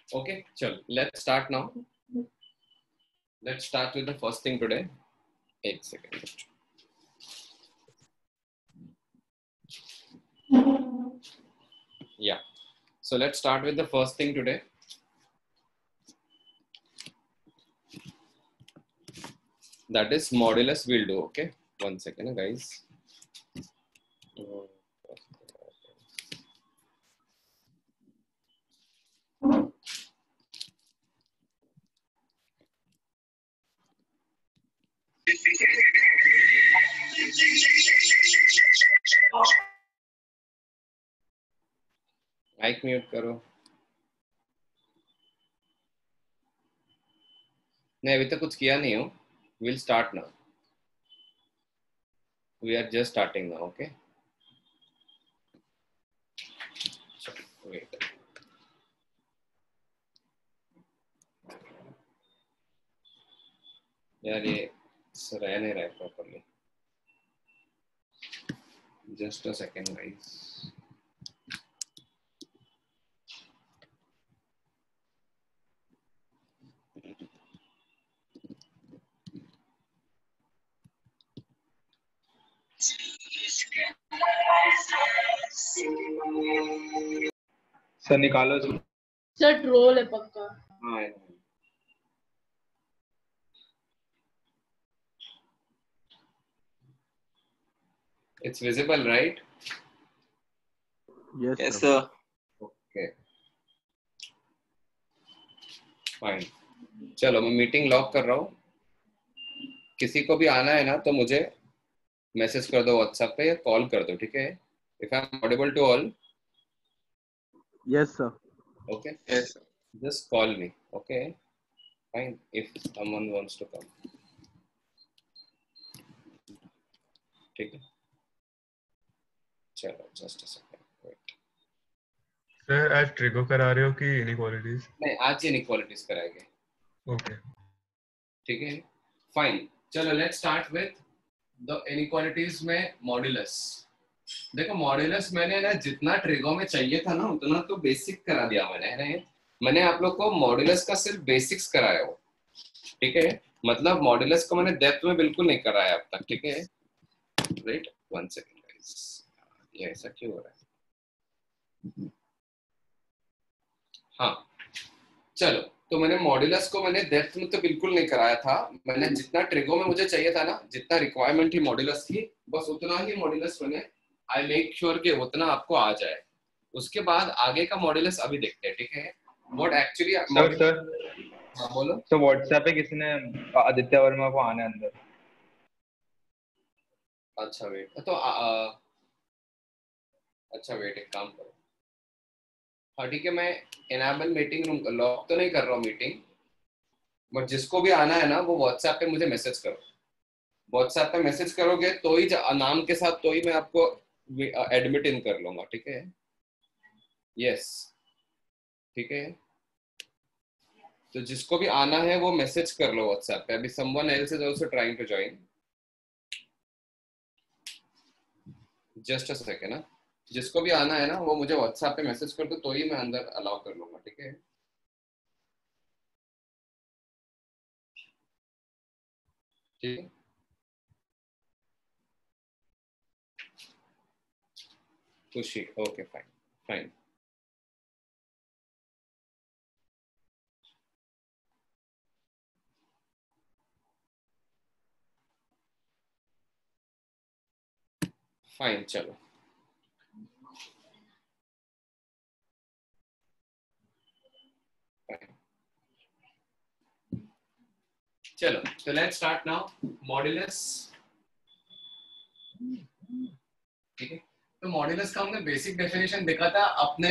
Okay, chalo, let's start now. Let's start with the first thing today. एक second. Yeah. So let's start with the first thing today. That is modulus we'll do. Okay. One second, guys. Mic mute करो. नहीं, अभी तक कुछ किया नहीं हो. We'll start now. We are just starting now. Okay. Wait. यार ये रह नहीं रहा है properly. Just a second, guys. Sir निकालो सर रोल है पक्का. हाँ. It's visible, right? Yes sir. Okay. Fine. चलो मैं मीटिंग लॉक कर रहा हूँ. किसी को भी आना है ना तो मुझे मैसेज कर दो व्हाट्सएप पे या कॉल कर दो, ठीक है? If I'm audible to all. Yes sir. Okay. Yes sir. Just call me. Okay. Fine. If someone wants to come. ठीक है. चलो just a second. Wait. Sir आज ट्रिगो करा रहे हो कि इनइक्वालिटीज? नहीं, आज इनइक्वालिटीज कराएंगे. ओके. ठीक है. फाइन. चलो let's start with the inequalities में मॉड्यूलस. देखो मॉड्यूलस मैंने ना जितना ट्रिगो में चाहिए था ना उतना तो बेसिक करा दिया मैंने आप लोग को मॉड्यूलस का सिर्फ बेसिक्स कराया हो. ठीक है. मतलब मॉड्यूलस को मैंने डेप्थ में बिल्कुल नहीं कराया अब तक. ठीक है. राइट. One second guys. ये ऐसा क्यों हो रहा है? हाँ. चलो तो मैंने मॉड्यूलस को मैंने डेप्थ में तो बिल्कुल नहीं कराया था. मैंने जितना ट्रिगो में मुझे चाहिए था ना, जितना रिक्वायरमेंट थी मॉड्यूलस की, बस उतना ही मॉड्यूलस मैंने आई मेक श्योर कि उतना आपको आ जाए. उसके बाद आगे का मॉड्यूलस अभी देखते हैं. ठीक है. व्हाट एक्चुअली सर हाँ बोलो. तो व्हाट्सएप पे किसी ने आदित्य वर्मा को आने अंदर. अच्छा वेट. तो अच्छा वेट, एक काम करो. हाँ ठीक है, मैं इनेबल मीटिंग रूम लॉक तो नहीं कर रहा हूँ मीटिंग, बट जिसको भी आना है ना वो व्हाट्सएप पे मुझे मैसेज करो. व्हाट्सएप पे मैसेज करोगे तो ही नाम के साथ तो ही मैं आपको एडमिट इन कर लूंगा. ठीक है. यस. ठीक है. तो जिसको भी आना है वो मैसेज कर लो व्हाट्सएप पे. अभी someone else is also trying to join. Just a second ना. जिसको भी आना है ना वो मुझे व्हाट्सएप पे मैसेज कर दो तो ही मैं अंदर अलाउ कर लूंगा. ठीक है. ठीक है. खुशी. Okay fine. फाइन. फाइन. चलो चलो तो लेट्स स्टार्ट नाउ. मॉड्यूलस. ठीक है. तो मॉड्यूलस का हमने बेसिक डेफिनेशन देखा था अपने.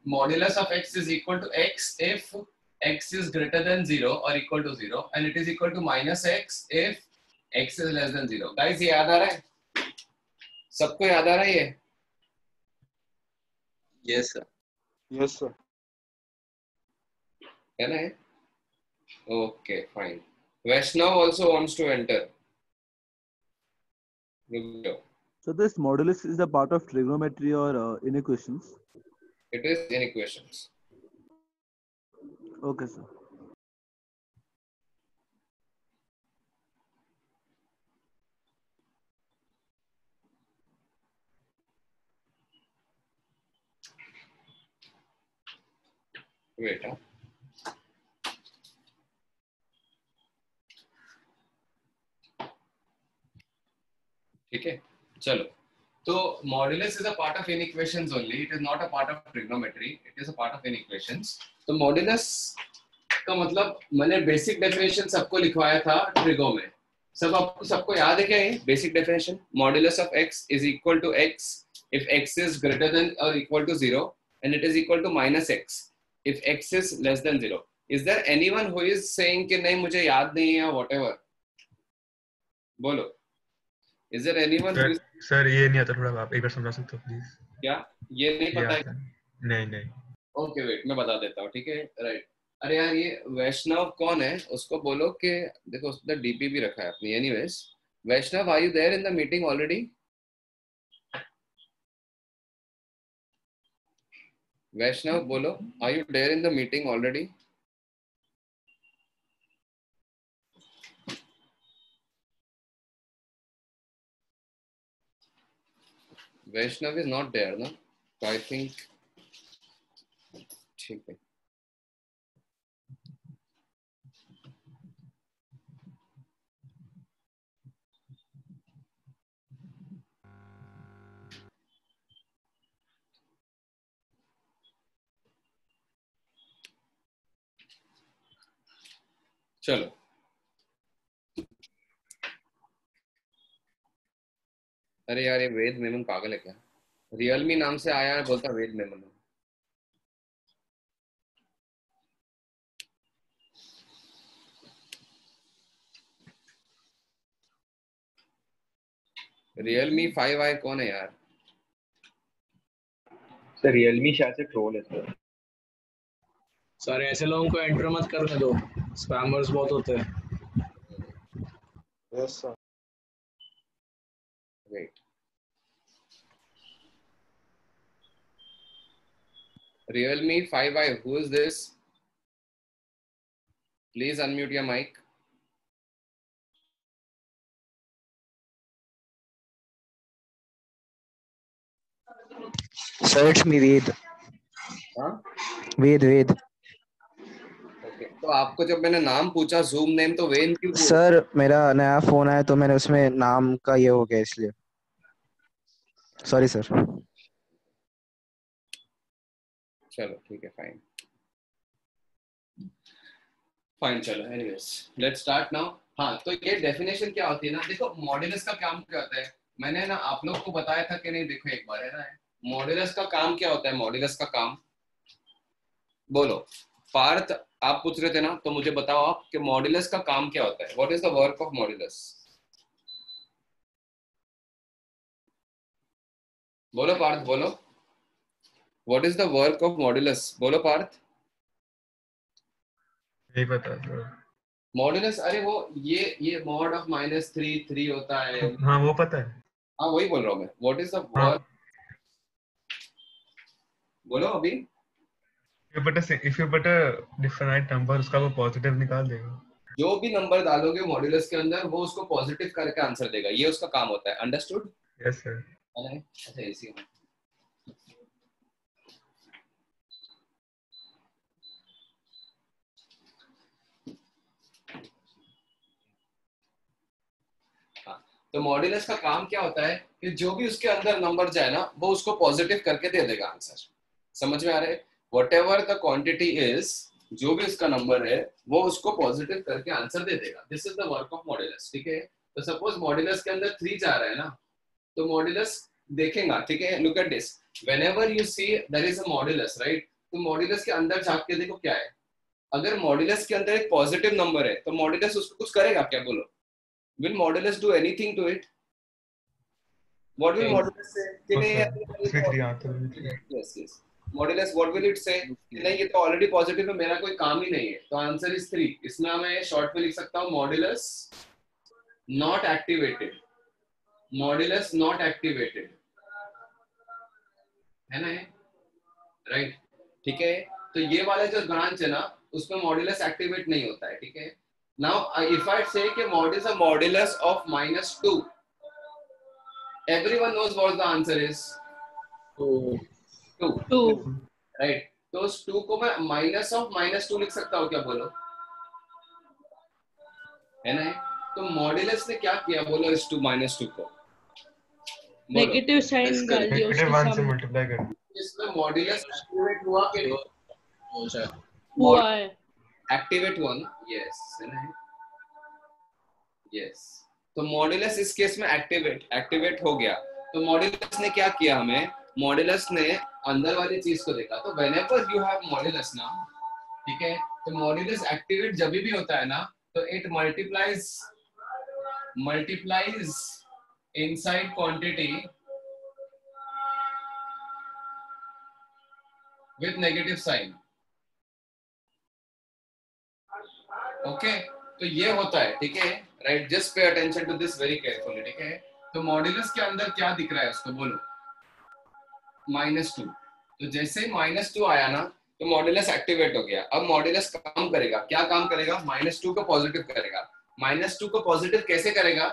Modulus of x is equal to x if x is greater than 0 or equal to 0 and it is equal to minus x if x is less than 0. Guys ये याद आ रहा है? सबको याद आ रहा है ये? Yes sir. Yes sir. है ना? Okay fine. Vaishnav also wants to enter. So this modulus is a part of trigonometry or inequations? It is inequations. Okay, sir. Wait ठीक है चलो तो modulus is a part of inequations only it is not a part of trigonometry it is a part of inequations तो modulus का मतलब मैंने basic definition सबको लिखवाया था ट्रिगो में सबको याद है क्या ये basic definition modulus of x is equal to x if x is greater than or equal to 0 and it is equal to minus x if x is less than 0 is there anyone who is saying कि नहीं मुझे याद नहीं है whatever बोलो is there anyone who is sir ये नहीं आता थोड़ा आप एक बार समझा सकते हो प्लीज क्या ये नहीं पता है नहीं नहीं ओके वेट मैं बता देता हूँ ठीक है राइट अरे यार ये वैष्णव कौन है उसको बोलो कि देखो उसने डीपी भी रखा है अपनी anyways Vaishnav are you there in the meeting already Vaishnav बोलो are you there in the meeting already Vaishnav is not there ना तो आई थिंक ठीक है चलो अरे यार ये वेद मेमन पागल है क्या रियलमी नाम से आया है बोलता वेद मेमन रियलमी 5i कौन है यार सर रियलमी शायद से ट्रोल है सर सर ऐसे लोगों को एंटर मत करने दो स्पैमर्स बहुत होते हैं yes sir wait Realme 5i who is this please unmute your mic Sir, it's me, Ved. हाँ Ved. ओके तो आपको जब मैंने नाम पूछा जूम नेम तो वेन क्यों बोला? सर मेरा नया फोन आया तो मैंने उसमें नाम का ये हो गया इसलिए सॉरी सर चलो ठीक है फाइन फाइन चलो एनीवेज लेट्स स्टार्ट नाउ हाँ तो ये डेफिनेशन क्या होती है ना देखो मॉड्यूलस का काम क्या होता है मैंने ना आप लोग को बताया था कि नहीं देखो एक बार है ना मॉड्यूलस का काम क्या होता है मॉड्यूलस का काम बोलो पार्थ आप पूछ रहे थे ना तो मुझे बताओ आप कि मॉड्यूलस का काम क्या होता है what is the work of modulus बोलो पार्थ बोलो what is the work of modulus बोलो पार्थ नहीं पता सर मॉड्यूलस अरे वो ये मॉड ऑफ -3 होता है हाँ वो पता है हाँ वही बोल रहा हूँ मैं व्हाट इज द हाँ वर्क बोलो अभी if you but a definite number उसका वो पॉजिटिव निकाल देगा जो भी नंबर डालोगे मॉड्यूलस के अंदर वो उसको पॉजिटिव करके आंसर देगा ये उसका काम होता है अंडरस्टूड यस सर अच्छा ऐसी तो मॉड्यूलस का काम क्या होता है कि जो भी उसके अंदर नंबर जाए ना वो उसको पॉजिटिव करके दे देगा आंसर समझ में आ रहा है what ever the quantity is जो भी उसका नंबर है वो उसको पॉजिटिव करके आंसर दे देगा this is the work of modulus ठीक है तो सपोज मॉड्यूलस के अंदर 3 जा रहा है ना तो मॉड्यूलस देखेगा ठीक है look at this whenever you see there is a modulus right तो मॉड्यूलस के अंदर झांक के देखो क्या है अगर मॉड्यूलस के अंदर एक पॉजिटिव नंबर है तो मॉड्यूलस उसको कुछ करेगा क्या बोलो will modulus do anything to it what will modulus say कि नहीं yes modulus what will it say कि नहीं ये तो ऑलरेडी पॉजिटिव है मेरा कोई काम ही नहीं है तो आंसर इज 3 इसमें मैं शॉर्ट में लिख सकता हूँ मॉड्यूलस नॉट एक्टिवेटेड है ना राइट ठीक है तो ये वाला जो ब्रांच है ना उसमें मॉड्यूलस एक्टिवेट नहीं होता है, ठीक है। नाउ इफ आई से कि what is the modulus of -2, everyone knows what the answer is 2, 2 right. तो उस 2 को मैं माइनस ऑफ -2 लिख सकता हूँ क्या, बोलो, है ना। तो मॉड्यूलस ने क्या किया, बोलो, इस 2 -2 को नेगेटिव साइन डाल दिया उसके -1 से सामने मल्टीप्लाई कर। इसमें मॉड्यूलस एक्टिवेट हुआ कि नहीं, हुआ है। एक्टिवेट हुआ ना, यस, है ना, यस। तो मॉड्यूलस इस केस में एक्टिवेट हो गया। तो मॉड्यूलस ने क्या किया, हमें मॉड्यूलस ने अंदर वाली चीज को देखा। तो व्हेनेवर यू हैव मॉड्यूलस ना, ठीक है, तो मॉड्यूलस एक्टिवेट जब भी होता है ना, तो it multiplies inside quantity with negative sign. Okay, तो ये होता है, ठीक है, right. Just pay attention to this very carefully, ठीक है। तो मॉड्यूलस के अंदर क्या दिख रहा है उसको, बोलो, -2। तो जैसे ही -2 आया ना, तो मॉड्यूलस एक्टिवेट हो गया। अब मॉड्यूलस काम करेगा, क्या काम करेगा, -2 को पॉजिटिव करेगा। -2 को पॉजिटिव कैसे करेगा,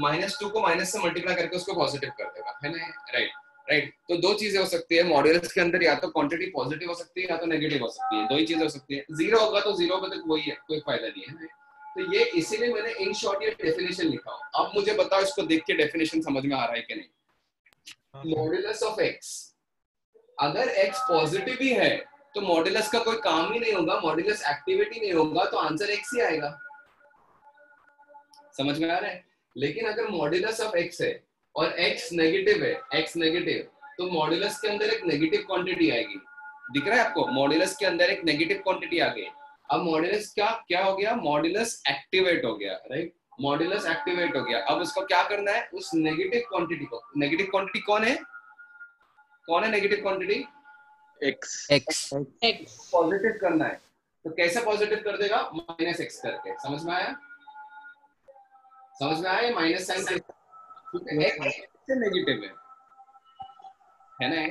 -2 को माइनस से मल्टीप्लाई करके उसको पॉजिटिव कर देगा, है ना, राइट। तो दो चीजें हो सकती है मॉड्यूलस के अंदर, या तो क्वांटिटी पॉजिटिव हो सकती है या तो नेगेटिव हो सकती है, दो ही चीजें हो सकती है। 0 होगा तो 0 पे तक वही है, कोई फायदा नहीं है। तो ये इसीलिए मैंने इन शॉर्ट ये डेफिनेशन लिखा हूं। अब मुझे बताओ इसको देख के डेफिनेशन समझ में आ रहा है कि नहीं। मॉड्यूलस ऑफ x, अगर x पॉजिटिव ही है तो मॉड्यूलस का कोई काम ही नहीं होगा, मॉड्यूलस एक्टिविटी नहीं होगा, तो आंसर x ही आएगा। समझ में आ रहा है। लेकिन अगर मॉड्यूलस ऑफ x है और x नेगेटिव है, x नेगेटिव, तो मॉड्यूलस के अंदर एक नेगेटिव क्वांटिटी आएगी। दिख रहा है आपको, मॉड्यूलस के अंदर एक नेगेटिव क्वांटिटी आ गई। अब मॉड्यूलस क्या हो गया, मॉड्यूलस एक्टिवेट हो गया, राइट। मॉड्यूलस एक्टिवेट हो गया। अब उसको क्या करना है, उस नेगेटिव क्वांटिटी को, नेगेटिव क्वांटिटी कौन है नेगेटिव क्वांटिटी, x पॉजिटिव करना है। तो कैसे पॉजिटिव कर देगा, -x करके। समझ में आया माइनस साइन से, क्योंकि x से नेगेटिव है ना।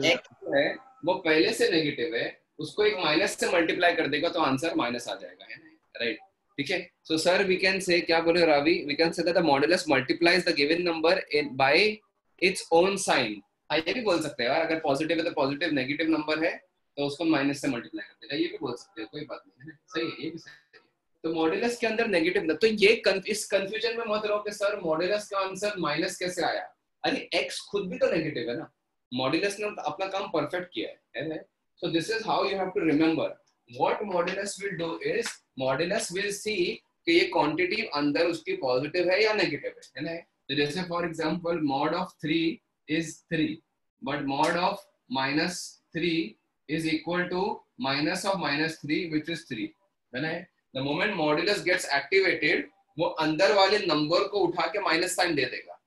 x है वो पहले से नेगेटिव है, उसको एक माइनस से मल्टीप्लाई कर देगा तो आंसर माइनस आ जाएगा, है ना, राइट। ठीक है, so sir we can say, क्या बोले Ravi, we can say that the modulus multiplies the given number by its own sign. ये भी बोल सकते हैं यार, अगर पॉजिटिव है तो पॉजिटिव, नेगेटिव नंबर है तो उसको माइनस से मल्टीप्लाई कर देगा, ये भी बोल सकते हैं, कोई बात नहीं, है ना, सही है, ये भी सही है। तो मॉड्यूलस के अंदर नेगेटिव, तो ये इस कंफ्यूजन में मत रहो कि सर मॉड्यूलस का आंसर माइनस कैसे आया। अरे x खुद भी तो नेगेटिव है ना, मॉड्यूलस ने अपना काम परफेक्ट किया है ना। So this is how you have to remember. What modulus will do is modulus will see कि ये quantity अंदर उसकी positive है या negative है ना। तो जैसे for example mod of 3 is 3, but mod of -3 is equal to minus of -3 which is 3, है ना। The moment modulus gets activated, वो अंदर वाले नंबर को उठा के माइनस साइन दे देगा,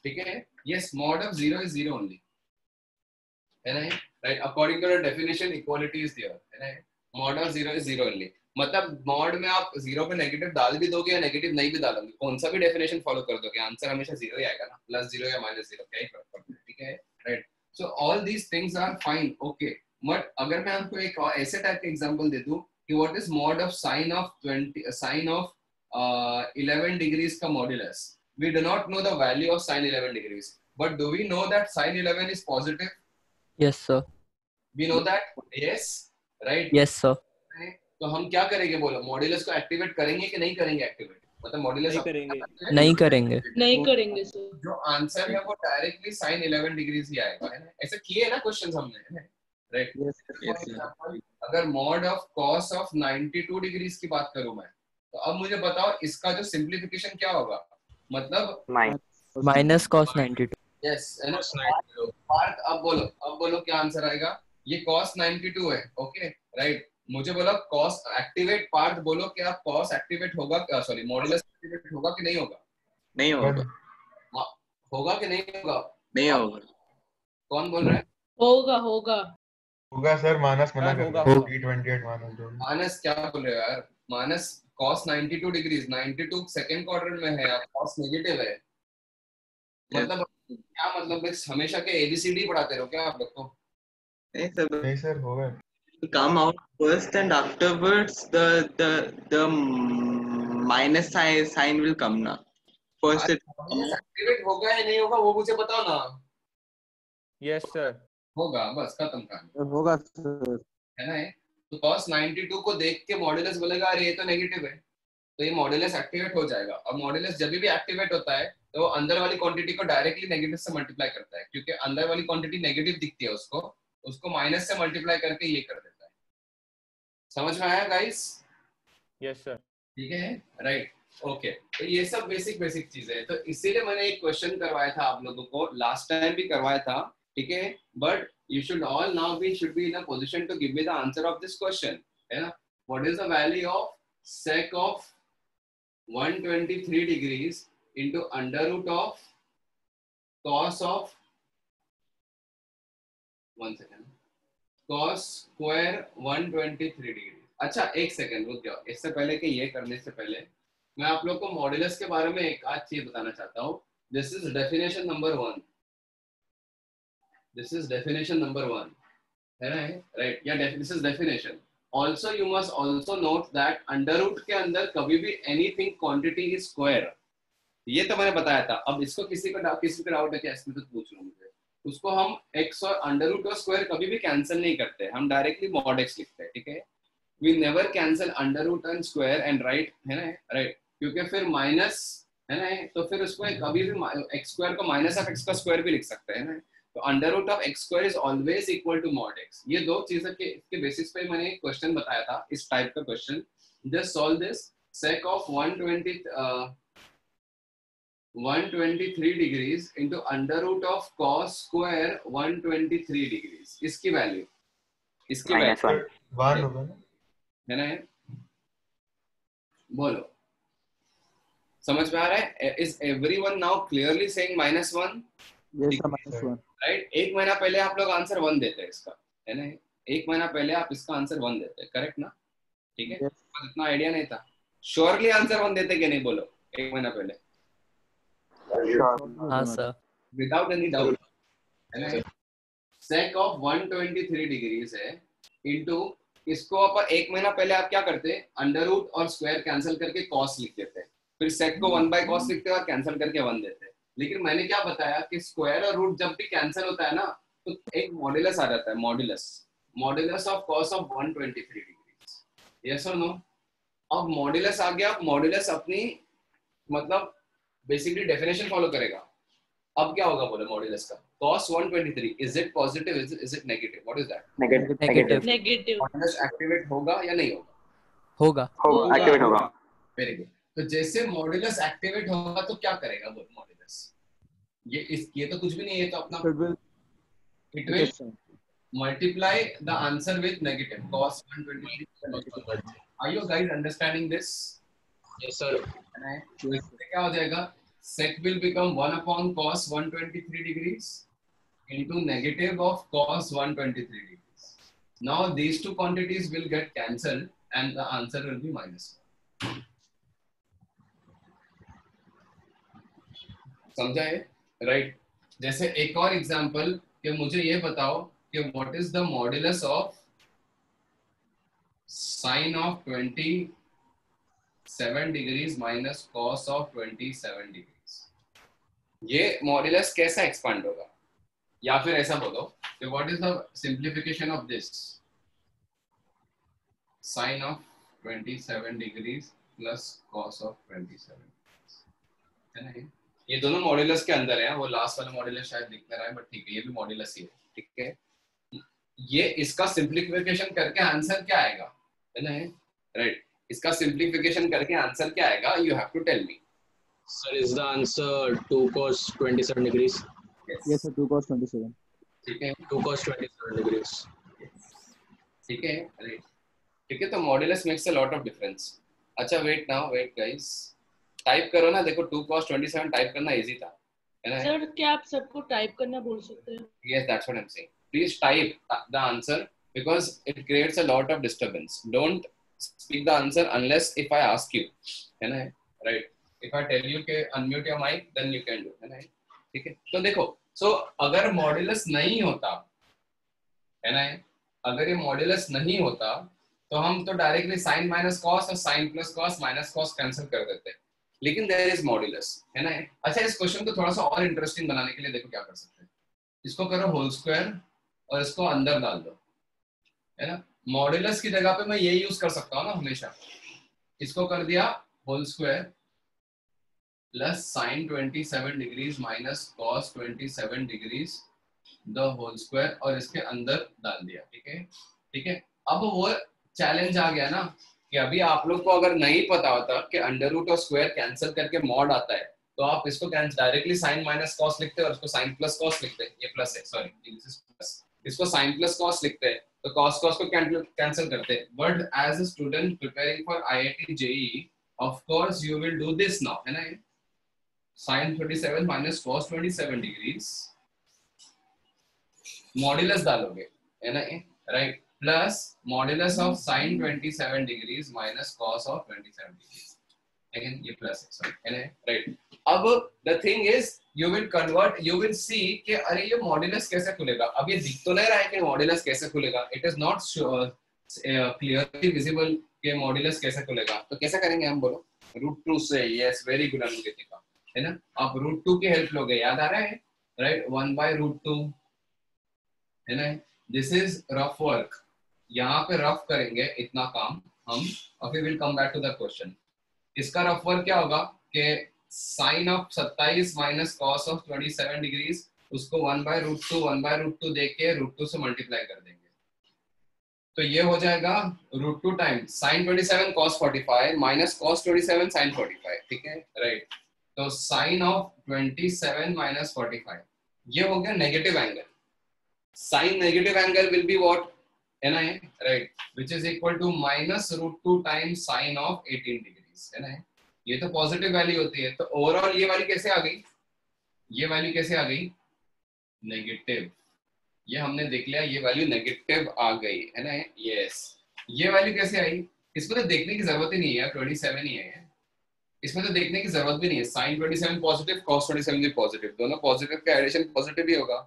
ठीक है। Yes, mod of 0 is 0 only, है ना, right, according to the definition equality is there, है ना। mod of 0 is 0 only, मतलब mod में आप 0 पे नेगेटिव डाल भी दोगे या नेगेटिव नहीं भी डालोगे, कौन सा भी डेफिनेशन फॉलो कर दोगे, आंसर हमेशा 0 ही आएगा ना, +0 या -0 क्या ही फर्क पड़ता है, ठीक है, right. So all these things are fine, okay. But अगर मैं आपको एक ऐसे टाइप का एग्जांपल दे दूं कि what is mod of sin of 11 degrees का modulus, we do not know the value of sin 11 degrees, but do we know that sin 11 is positive? yes sir We know that, yes, right, yes sir तो हम क्या करेंगे, बोलो, modulus को activate करेंगे कि नहीं करेंगे एक्टिवेट, मतलब मॉड्यूलस नहीं करेंगे सर। जो आंसर है वो डायरेक्टली sin 11 डिग्रीज ही आएगा, है ना। ऐसे किए है ना क्वेश्चंस हमने, राइट। अगर mod of cos of 92 degrees की बात करूं मैं, तो अब मुझे बताओ इसका जो सिंप्लीफिकेशन क्या होगा, मतलब minus cos 92 यस, है ना, पार्ट। अब बोलो क्या आंसर आएगा, ये cos 92 है, ओके, राइट। मुझे बोला cos एक्टिवेट पार्ट, बोलो क्या cos एक्टिवेट होगा, सॉरी मॉड्यूलस एक्टिवेट होगा कि नहीं होगा, नहीं होगा, होगा कि नहीं होगा, नहीं होगा, कौन बोल रहा है, होगा सर, मानस मना कर रहा है, T28 मानस दो, मानस क्या बोल रहे हो यार, मानस cos 92 डिग्रीज, 92 सेकंड क्वाड्रेंट में है, cos नेगेटिव है, मतलब क्या मतलब हमेशा के ABCD पढ़ाते रहो क्या आप लोग को, नहीं सर नहीं सर होगा, come out first and afterwards the minus sign will come na. First it activate होगा या नहीं होगा वो मुझे बताओ ना. Yes sir. होगा, बस खत्म कहानी. होगा सर. है ना. तो cos 92 को देख के मॉड्यूलस बोलेगा अरे ये तो नेगेटिव है, तो ये मॉड्यूलस एक्टिवेट हो जाएगा. और मॉड्यूलस जब भी एक्टिवेट होता है तो वो अंदर वाली क्वांटिटी को डायरेक्टली नेगेटिव से मल्टीप्लाई करता है, क्योंकि अंदर वाली क्वांटिटी नेगेटिव दिखती है उसको माइनस से मल्टीप्लाई करके ये कर देता है. समझ में आया गाइस? Yes sir. ठीक है, राइट. ओके, तो ये सब बेसिक चीजें हैं. तो इसीलिए मैंने एक क्वेश्चन करवाया था आप लोगों को, लास्ट टाइम भी करवाया था. ठीक है, but you should all now should be in a position to give me the answer of this question. है ना? What is the value of sec of 123 degrees into under root of cos of 1 second cos square 123 degree. अच्छा एक second रुक जाओ. इससे पहले कि ये करने से पहले मैं आप लोग को मॉड्यूलस के बारे में एक आध चीज बताना चाहता हूँ. This is definition number 1. This is definition number 1. है ना? Right? Yeah, this is definition. Also, you must also note that under root के अंदर कभी भी anything quantity is square. ये तो मैंने बताया था. अब इसको किसी को डाउट है क्या इसमें, तो पूछ लो मुझे. उसको हम x और अंडर रूट और स्क्वायर कभी भी कैंसिल नहीं करते, हम डायरेक्टली mod x लिखते हैं. ठीक है, we never cancel under root and square and right. है ना? Right? क्योंकि फिर माइनस है ना, तो फिर उसको कभी भी x स्क्वायर को माइनस ऑफ x का स्क्वायर भी लिख सकते हैं ना. तो under root of x square is always equal to mod x. ये दो चीजें के इसके बेसिस पे मैंने एक क्वेश्चन बताया था, इस टाइप का question. Just solve this. sec of 123 degrees into under root of cos square 123 degrees. इसकी वैल्यू वन होगा है ना? बोलो, समझ में आ रहा है? Is everyone now clearly saying -1? Yes sir, -1. Right. एक महीना पहले आप लोग आंसर 1 देते हैं इसका, है ना? एक महीना पहले आप इसका आंसर 1 देते हैं, करेक्ट ना? ठीक है, पर इतना आइडिया नहीं था. श्योरली आंसर 1 देते कि नहीं, बोलो एक महीना पहले. हाँ सर. विदाउट एनी डाउट, है ना? sec ऑफ 123 डिग्रीज है इनटू इसको अपन एक महीना पहले आप क्या करते, अंडर रूट और स्क्वायर कैंसिल करके cos लिख देते हैं, फिर sec को 1/cos लिखते हैं और कैंसिल करके 1 देते हैं. लेकिन मैंने क्या बताया कि स्क्वायर और रूट जब भी कैंसिल होता है ना, तो एक मॉड्यूलस आ जाता है, modulus of cos of 123 degree. Yes और नो? अब मॉड्यूलस आ गया. मॉड्यूलस अपनी मतलब बेसिकली डेफिनेशन फॉलो करेगा. अब क्या होगा बोले मॉड्यूलस का? cos 123 is it positive, is it negative? What is that? Negative. Modulus activate होगा या नहीं होगा? होगा. एक्टिवेट होगा. Very good. तो जैसे मॉड्यूलस एक्टिवेट होगा तो क्या करेगा बोल मॉड्यूलस? ये तो कुछ भी नहीं है, ये तो अपना it will multiply the answer with negative cos 123. Are you guys understanding this? Yes sir. क्या हो जाएगा? sec will become 1 upon cos 123 degrees into negative of cos 123 degrees. Now these two quantities will get cancelled and the answer will be -1. समझा है? Right. जैसे एक और example कि मुझे ये बताओ कि what is the modulus of sine of 27 degrees minus cos of 27 degrees. ये मॉड्यूलस कैसा एक्सपांड होगा? या फिर ऐसा बोलो कि what is the simplification of this sine of 27 degrees plus cos of 27 degrees. है ना? ये दोनों मॉड्यूलस के अंदर है. वो लास्ट वाला मॉड्यूलस शायद दिख नहीं रहा है, बट ठीक है, ये भी मॉड्यूलस ही है. ठीक है, ये इसका सिंप्लीफिकेशन करके आंसर क्या आएगा, है ना? राइट. इसका सिंप्लीफिकेशन करके आंसर क्या आएगा? You have to tell me. Sir, is the answer 2 cos 27 degrees? Yes sir, 2 cos 27. ठीक है, 2 cos 27 degrees. ठीक है, राइट. ठीक है, तो modulus makes a lot of difference. अच्छा wait now, wait guys, type करो ना. देखो 2 cos 27 टाइप करना इजी था, है ना? सर क्या आप सबको टाइप करना बोल सकते हैं? Yes, that's what I'm saying. Please type the answer because it creates a lot of disturbance. Don't speak the answer unless if I ask you, है ना? Right. If I tell you कि unmute your mic, then you can do, है ना? ठीक है. तो देखो, so अगर मॉड्यूलस नहीं होता, है ना? अगर ये मॉड्यूलस नहीं होता तो हम तो डायरेक्टली साइन माइनस कॉस और sine plus cos minus cos cancel कर देते, लेकिन देयर इज मॉड्यूलस, है ना। अच्छा, इस क्वेश्चन को थोड़ा सा और इंटरेस्टिंग बनाने के लिए देखो क्या कर सकते हैं, इसको करो होल स्क्वायर और इसको अंदर डाल दो, है ना। मॉड्यूलस की जगह पे मैं ये यूज कर सकता हूँ ना हमेशा, इसको कर दिया whole square plus sine 27 degrees minus cos 27 degrees the whole square और इसके अंदर डाल दिया, ठीक है, ठीक है। अब वो चैलेंज आ गया ना कि अभी आप लोग को अगर नहीं पता होता कि अंडर रूट और स्क्वायर कैंसिल करके मॉड आता है, तो आप इसको डायरेक्टली साइन माइनस कॉस लिखते और इसको साइन प्लस कॉस लिखते, ये प्लस है, सॉरी दिस इज प्लस, इसको साइन प्लस कॉस लिखते हैं तो cos cos को कैंसिल करते हैं। But as a student preparing for IIT JEE of course you will do this now, है ना। sin 37 minus cos 27 degrees modulus डालोगे, है ना, right, plus modulus of sin 27 degrees minus cos of 27 degrees, again ये plus है, sorry, है ना, right. अब the thing is you will convert, you will see कि अरे ये मॉड्यूलस कैसे खुलेगा। अब ये दिख तो नहीं रहा है कि मॉड्यूलस कैसे खुलेगा, it is not clearly visible कि मॉड्यूलस कैसे खुलेगा। तो कैसे करेंगे हम, बोलो, √2 से। यस, वेरी गुड अनुकृतिका, है ना। आप √2 की हेल्प लोगे, याद आ रहा है, राइट, 1/√2, है ना। दिस इज रफ वर्क, यहाँ पे रफ करेंगे इतना काम हम, और फिर will come back to the question. इसका रफ वर्क क्या होगा कि sine of 27 minus cos of 27 degrees, उसको 1/√2 देख के √2 से मल्टीप्लाई कर देंगे, तो ये हो जाएगा √2 times sign 27 cos 45 minus cos 27 sin 45, ठीक है, राइट। तो साइन ऑफ 27 माइनस 45 ये हो गया negative angle, sine negative angle will be what, है ना, right, which is equal to minus √2 times sine of 18 degrees, है ना। ये तो पॉजिटिव वैल्यू होती है, तो ओवरऑल ये वैल्यू कैसे आ गई, ये वैल्यू कैसे आ गई, नेगेटिव। ये हमने देख लिया, ये वैल्यू नेगेटिव आ गई, है ना, यस। ये वैल्यू कैसे आई, इसमें तो देखने की जरूरत ही नहीं है, 27 ही है, इसमें तो देखने की जरूरत भी नहीं है। साइन 27 पॉजिटिव, cos 27 भी पॉजिटिव, दोनों पॉजिटिव का एडिशन पॉजिटिव ही होगा,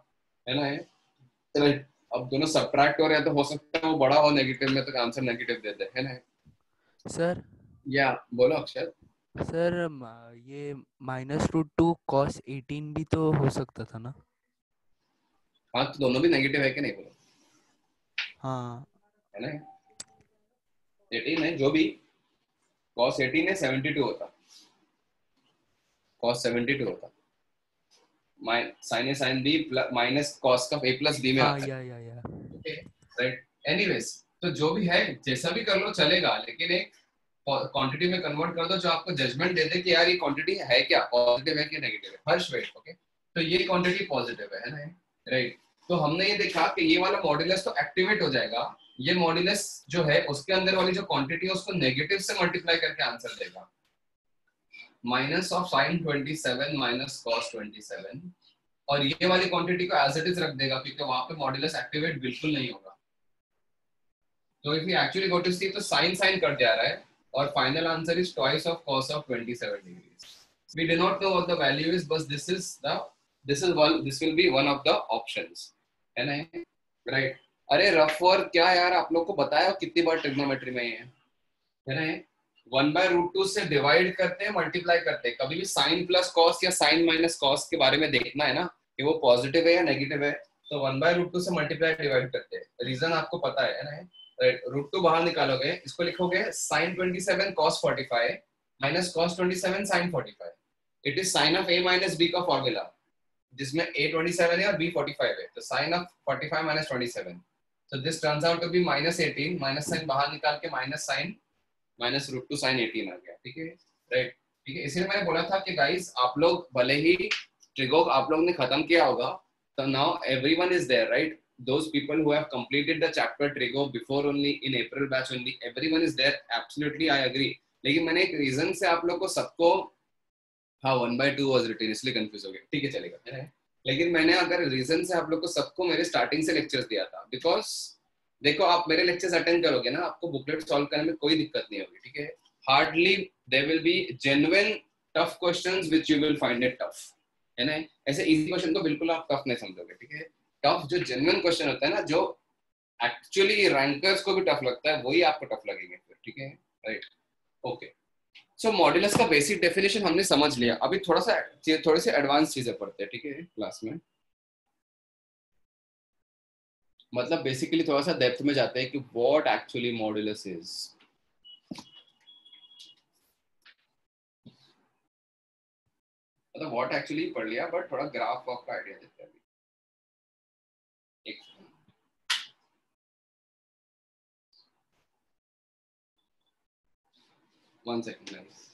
है ना, राइट। अब दोनों सब्ट्रैक्ट हो रहे हैं तो हो सकता है वो बड़ा हो नेगेटिव में, तो आंसर नेगेटिव दे दे, है ना। सर, या बोलो अक्षर। सर ये -√2 cos 18 भी तो हो सकता था ना। हाँ, तो दोनों भी नेगेटिव है कि नहीं, बोलो। हाँ, है ना, 18 है जो भी, cos 18 है 72 होता, cos 72 होता, sin b माइनस cos का a प्लस b में हाँ, आता है, या ओके, राइट। एनीवेज, तो जो भी है जैसा भी कर लो चलेगा, लेकिन एक क्वांटिटी में कन्वर्ट कर दो जो आपको जजमेंट दे दे कि यार ये क्वांटिटी है क्या, पॉजिटिव है कि नेगेटिव है। हर्ष वेट, ओके, तो ये क्वांटिटी पॉजिटिव है ना, राइट। तो हमने ये देखा कि ये वाला मॉड्यूलस तो एक्टिवेट हो जाएगा, ये मॉड्यूलस जो है उसके अंदर वाली जो क्वांटिटी है उसको नेगेटिव से मल्टीप्लाई करके आंसर देगा, minus of sine 27 minus cos 27, और ये वाली क्वांटिटी को एज इट इज रख देगा क्योंकि वहां पे मॉड्यूलस एक्टिवेट बिल्कुल नहीं होगा। तो if you actually go to see तो साइन साइन कट जा रहा है और final answer is twice of cos of 27 degrees. We do not know what the value is, but this will be one of the options, है ना, right. अरे rough work क्या यार, आप लोग को बताया कितनी बार ट्रिग्नोमेट्री में है ना, 1/√2 से डिवाइड करते हैं, मल्टीप्लाई करते हैं। कभी भी साइन प्लस कॉस या साइन माइनस कॉस के बारे में देखना है ना कि वो पॉजिटिव है या नेगेटिव है, तो 1/√2 से मल्टीप्लाई डिवाइड करते हैं। रीजन आपको पता है ना, राइट। √2 बाहर निकालोगे, इसको लिखोगे sin 27 cos 45 minus cos 27 sin 45, it is sine of a minus b का फॉर्मूला, जिसमें a 27 है और b 45 है, तो sine of 45 minus 27, so this turns out to be -18, minus sine बाहर निकाल के माइनस साइन माइनस √2 sin 18 आ गया, ठीक है, राइट, ठीक है। इसीलिए मैंने बोला था कि गाइस आप लोग भले ही ट्रिगो आप लोग ने खत्म किया होगा, तो now everyone is there, right. Those people who have completed the chapter Trigo before only in April batch only, everyone is there, absolutely I agree. लेकिन मैंने एक रीजन से आप लोग को सबको, हाँ 1/2 was written इसलिए कंफ्यूज हो गए, ठीक है चलेगा, लेकिन मैंने अगर रीजन से आप लोग को सबको मेरे स्टार्टिंग से लेक्चर्स दिया था, बिकॉज देखो आप मेरे लेक्चर्स अटेंड करोगे ना, आपको बुकलेट सॉल्व करने में कोई दिक्कत नहीं होगी, ठीक है। Hardly there will be genuine tough questions which you will find it tough, है ना। ऐसे इजी क्वेश्चन तो बिल्कुल आप टफ नहीं समझोगे, ठीक है। टफ जो जेन्युइन क्वेश्चन होता है ना, जो एक्चुअली रैंकर्स को भी टफ लगता है, वही आपको टफ लगेंगे फिर, ठीक है, राइट, ओके। सो मॉड्यूलस का बेसिक डेफिनेशन हमने समझ लिया, अभी थोड़े से एडवांस चीजें पढ़ते हैं, ठीक है, क्लास में। मतलब बेसिकली थोड़ा सा डेप्थ में जाते हैं कि व्हाट एक्चुअली मॉड्यूलस इज। मतलब व्हाट एक्चुअली पढ़ लिया, बट थोड़ा ग्राफ ऑफ का आइडिया देते हैं। एक 1 second guys।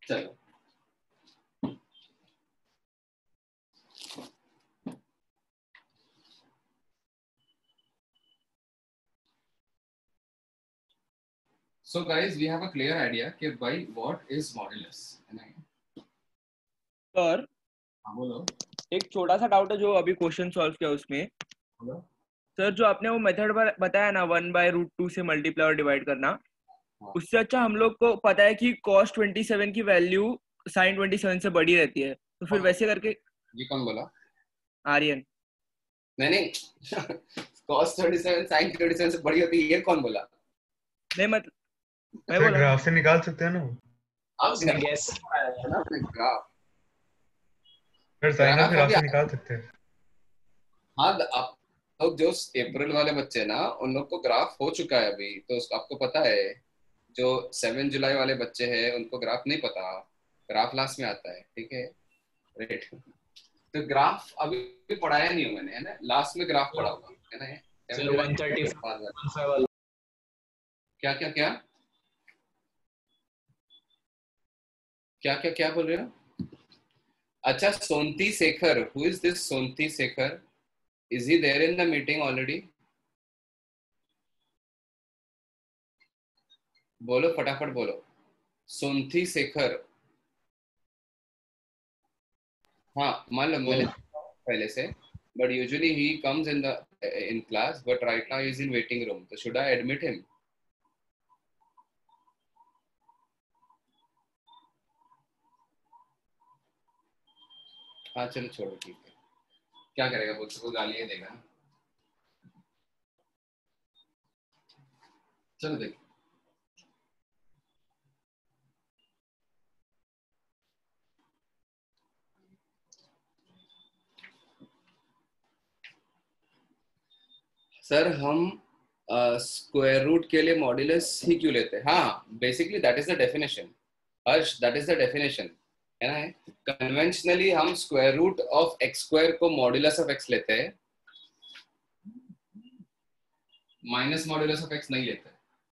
चलो so guys we have a clear idea कि भाई what is modulus, है ना? सर हाँ बोलो। एक छोटा सा डाउट है जो अभी क्वेश्चन सॉल्व किया उसमें। बोलो। सर जो आपने वो मेथड बताया ना 1/√2 से मल्टीप्लाई और डिवाइड करना, उससे अच्छा हम लोग को पता है कि cos 27 की वैल्यू sin 27 से बड़ी रहती है, तो फिर वैसे करके। ये कौन बोला? आर्यन। नहीं cos 37 sin 27 से बड़ी होती है, ये कौन बोला? नहीं मतलब मैं बोला ग्राफ से निकाल सकते हैं ना, आप गेस है ना ग्राफ, फिर साइन ऑफ ग्राफ से निकाल सकते हैं। हाँ आप लोग जो अप्रैल वाले बच्चे ना, उन लोग को ग्राफ हो चुका है अभी, तो आपको पता है। जो 7 जुलाई वाले बच्चे हैं उनको ग्राफ नहीं पता, ग्राफ लास्ट में आता है, ठीक है, राइट। तो ग्राफ अभी पढ़ाया नहीं हूँ मैंने, है ना, लास्ट में ग्राफ पढ़ा होगा, है ना? 135 क्या क्या क्या क्या क्या क्या बोल रहे हो? अच्छा, Sonti Shekhar, who is this Sonti Shekhar? Is he there in the meeting already? बोलो फटाफट बोलो। सोंती शेखर। हाँ मान लो मैंने पहले से, but usually he comes in class, but right now he is in waiting room. So should I admit him? हाँ चलो छोड़ो, ठीक है, क्या करेगा, बोल को गालियां देगा। चलो देखो, सर हम स्क्वायर रूट के लिए मॉड्यूलस ही क्यों लेते हैं? हाँ basically that is the definition Harsh, that is the definition, है ना? कन्वेंशनली हम square root of x square को मॉड्यूलस ऑफ एक्स लेते हैं, माइनस मॉड्यूलस ऑफ एक्स नहीं लेते,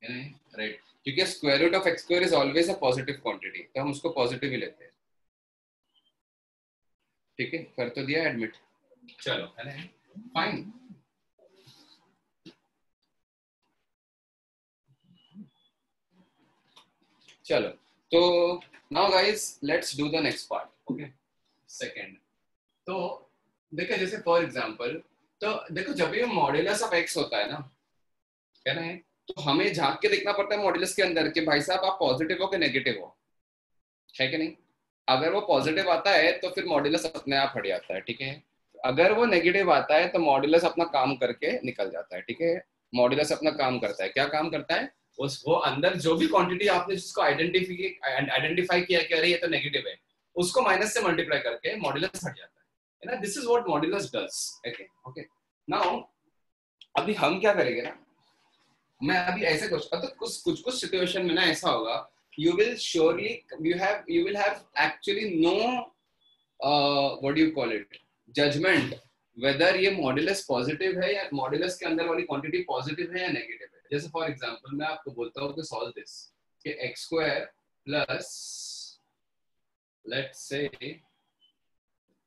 है ना, राइट? क्योंकि square root of x square is always a positive quantity, तो हम उसको पॉजिटिव ही लेते हैं, ठीक है, कर तो दिया एडमिट, चलो, है ना, फाइन। चलो तो now guys let's do the next part, okay, second. तो देखो जैसे फॉर एग्जांपल, तो देखो जब भी मॉड्यूलस ऑफ एक्स होता है ना, है ना, तो हमें झांक के देखना पड़ता है मॉड्यूलस के अंदर कि भाई साहब आप पॉजिटिव हो कि नेगेटिव हो, है कि नहीं? अगर वो पॉजिटिव आता है तो फिर मॉड्यूलस अपने आप हट जाता है, ठीक है। अगर वो नेगेटिव आता है तो मॉड्यूलस अपना काम करके निकल जाता है, ठीक है। मॉड्यूलस अपना काम करता है, क्या काम करता है? वो अंदर जो भी क्वांटिटी आपने जिसको आइडेंटिफाई किया कि अरे ये तो नेगेटिव है, उसको माइनस से मल्टीप्लाई करके मॉड्यूलस हट जाता है ना। This is what modulus does, okay. Now अभी हम क्या करेंगे ना, मैं अभी ऐसे कुछ सिचुएशन में ना ऐसा होगा, you will surely you will have actually no what do you call it, judgment whether ये मॉड्यूलस पॉजिटिव है या मॉड्यूलस के अंदर वाली क्वांटिटी पॉजिटिव है या नेगेटिव है। जैसे फॉर एग्जांपल मैं आपको बोलता हूँ कि सॉल्व दिस, कि x square plus let's say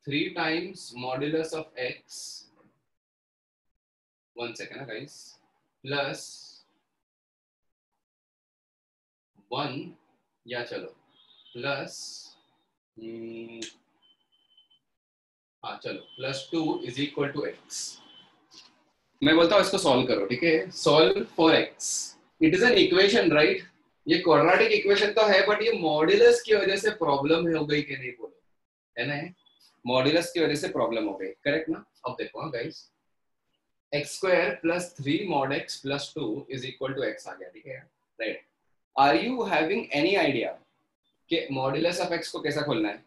3 times modulus of x, 1 second guys, plus 1 या चलो प्लस हाँ चलो plus 2 is equal to x. मैं बोलता हूँ इसको सॉल्व करो, ठीक है, solve for x, it is an equation right, ये क्वाड्रेटिक इक्वेशन तो है बट ये मॉड्यूलस की वजह से प्रॉब्लम हो गई कि नहीं बोलो, है ना, मॉड्यूलस की वजह से प्रॉब्लम हो गई, करेक्ट ना। अब देखो हाँ guys, x square plus 3 mod x plus 2 is equal to x आ गया, ठीक है right. Are you having any idea कि मॉड्यूलस ऑफ x को कैसा खोलना है?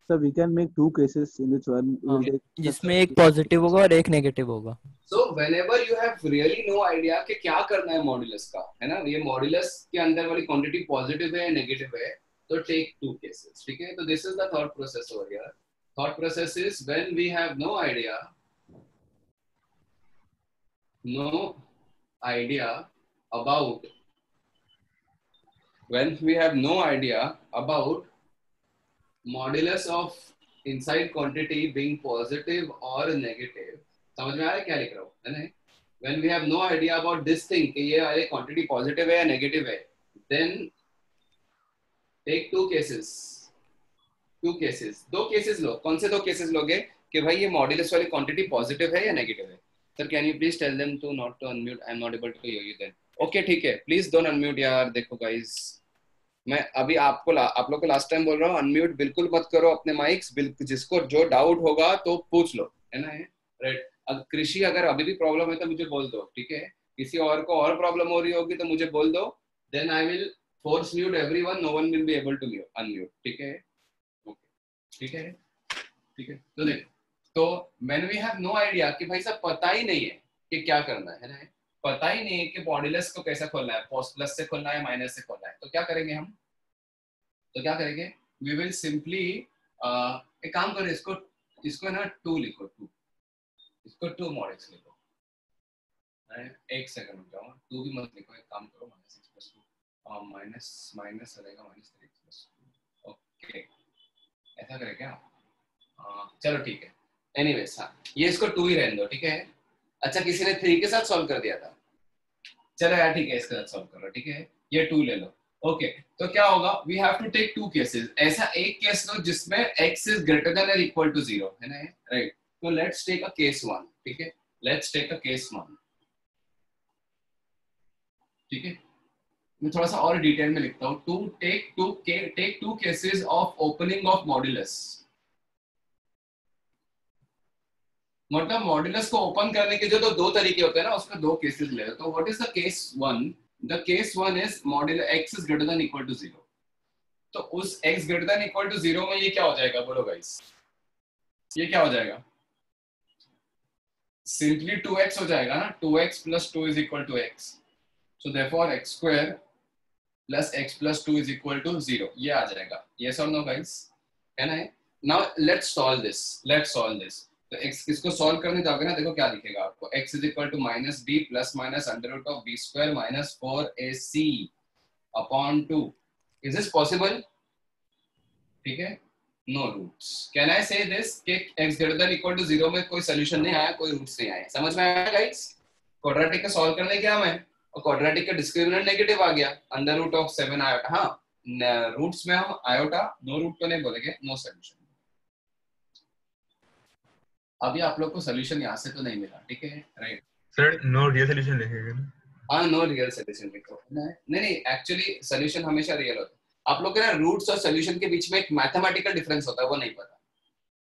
So we can make two cases in which one will take जिसमें एक पॉजिटिव होगा और एक नेगेटिव होगा। So whenever you have really no idea कि क्या करना है मॉड्यूलस का, है ना, ये मॉड्यूलस के अंदर वाली क्वांटिटी पॉजिटिव है या नेगेटिव है, तो टेक टू केसेस, ठीक है। तो this is the thought process over here. Thought process is when we have no idea about modulus of inside quantity being positive or negative, समझ में आ रहा है क्या लिख रहा हूँ, है ना। When we have no idea about this thing कि ये वाली quantity positive है या negative है, then take two cases, दो cases लो। कौन से दो cases लोगे कि भाई ये modulus वाली quantity positive है या negative है? Sir, can you please tell them to not to unmute? I'm not able to hear you then. Okay, ठीक है, please don't unmute यार। देखो guys, मैं अभी आप लोग को लास्ट टाइम बोल रहा हूँ, अनम्यूट बिल्कुल मत करो अपने माइक्स, बिल्कुल जिसको जो डाउट होगा तो पूछ लो, है ना, राइट। अब कृषि अगर अभी भी प्रॉब्लम है तो मुझे बोल दो, ठीक है। किसी और को और प्रॉब्लम हो रही होगी तो मुझे बोल दो, then I will force mute everyone, no one will be able to unmute, ठीक है, ओके, ठीक है, ठीक है। तो देख, तो when we have no idea कि भाई साहब पता ही नहीं है कि क्या करना है ना, पता ही नहीं है कि मॉड्यूलस को कैसा खोलना है, प्लस से खोलना है माइनस से खोलना है, तो क्या करेंगे हम, वी विल सिंपली एक काम करो, इसको ना 2 लिखो, 2, इसको 2 mod x लिखो, एक सेकंड रुक जाओ, 2 भी मत लिखो, एक काम करो -6 + 2 माइनस रहेगा -3x + 2, ओके, ऐसा करें क्या? चलो ठीक है, एनीवेज हाँ, ये इसको 2 ही रहने दो, ठीक है। अच्छा, किसी ने 3 के साथ सॉल्व कर दिया था, चलो यार ठीक है, इसके साथ सॉल्व करो, ठीक है, ये 2 ले लो, ओके। तो क्या होगा, we have to take 2 cases. ऐसा एक केस लो जिसमें x इज ग्रेटर देन और इक्वल टू 0, है ना, राइट। तो लेट्स टेक अ केस 1, ठीक है, लेट्स टेक अ केस 1, ठीक है। मैं थोड़ा सा और डिटेल में लिखता हूँ, to take two cases of opening of modulus, मतलब मॉड्यूलस को ओपन करने के जो तो 2 तरीके होते हैं ना, उसमें 2 केसेस ले। तो what is the case 1? The case 1 is modulus x is greater than equal to 0। तो उस x greater than equal to 0 में ये क्या हो जाएगा, बोलो गाइस, ये क्या हो जाएगा? सिंपली 2x हो जाएगा ना, 2x + 2 is equal to x, so therefore x square plus x + 2 is equal to 0, ये आ जाएगा। यस और नो गाइस, है ना। Now let's solve this. तो x इसको सॉल्व करने जाओगे ना, देखो क्या दिखेगा आपको, x is equal to -b plus minus √ b square minus 4ac upon 2। Is this possible? ठीक है, नो रूट्स। कैन आई से दिस कि x greater than equal to 0 में कोई सोल्यूशन नहीं आया, कोई रूट्स नहीं आए। समझ में आया गाइस? क्वाड्रेटिक का सॉल्व करने गया मैं और क्वाड्रेटिक का डिस्क्रिमिनेंट नेगेटिव आ गया, √7 आयोटा। हाँ, रूट्स में हम आयोटा, नो रूट तो नहीं बोलेंगे, नो सोल्यूशन। अभी आप लोग को सोल्यूशन यहाँ से तो नहीं मिला, ठीक है, right sir. No real solution लिखेगा ना? हाँ, नो रियल सोल्यूशन लिखो। नहीं, एक्चुअली सोल्यूशन हमेशा रियल होता है। आप लोग के ना रूट्स और सोल्यूशन के बीच में एक मैथमेटिकल डिफरेंस होता है, वो नहीं पता,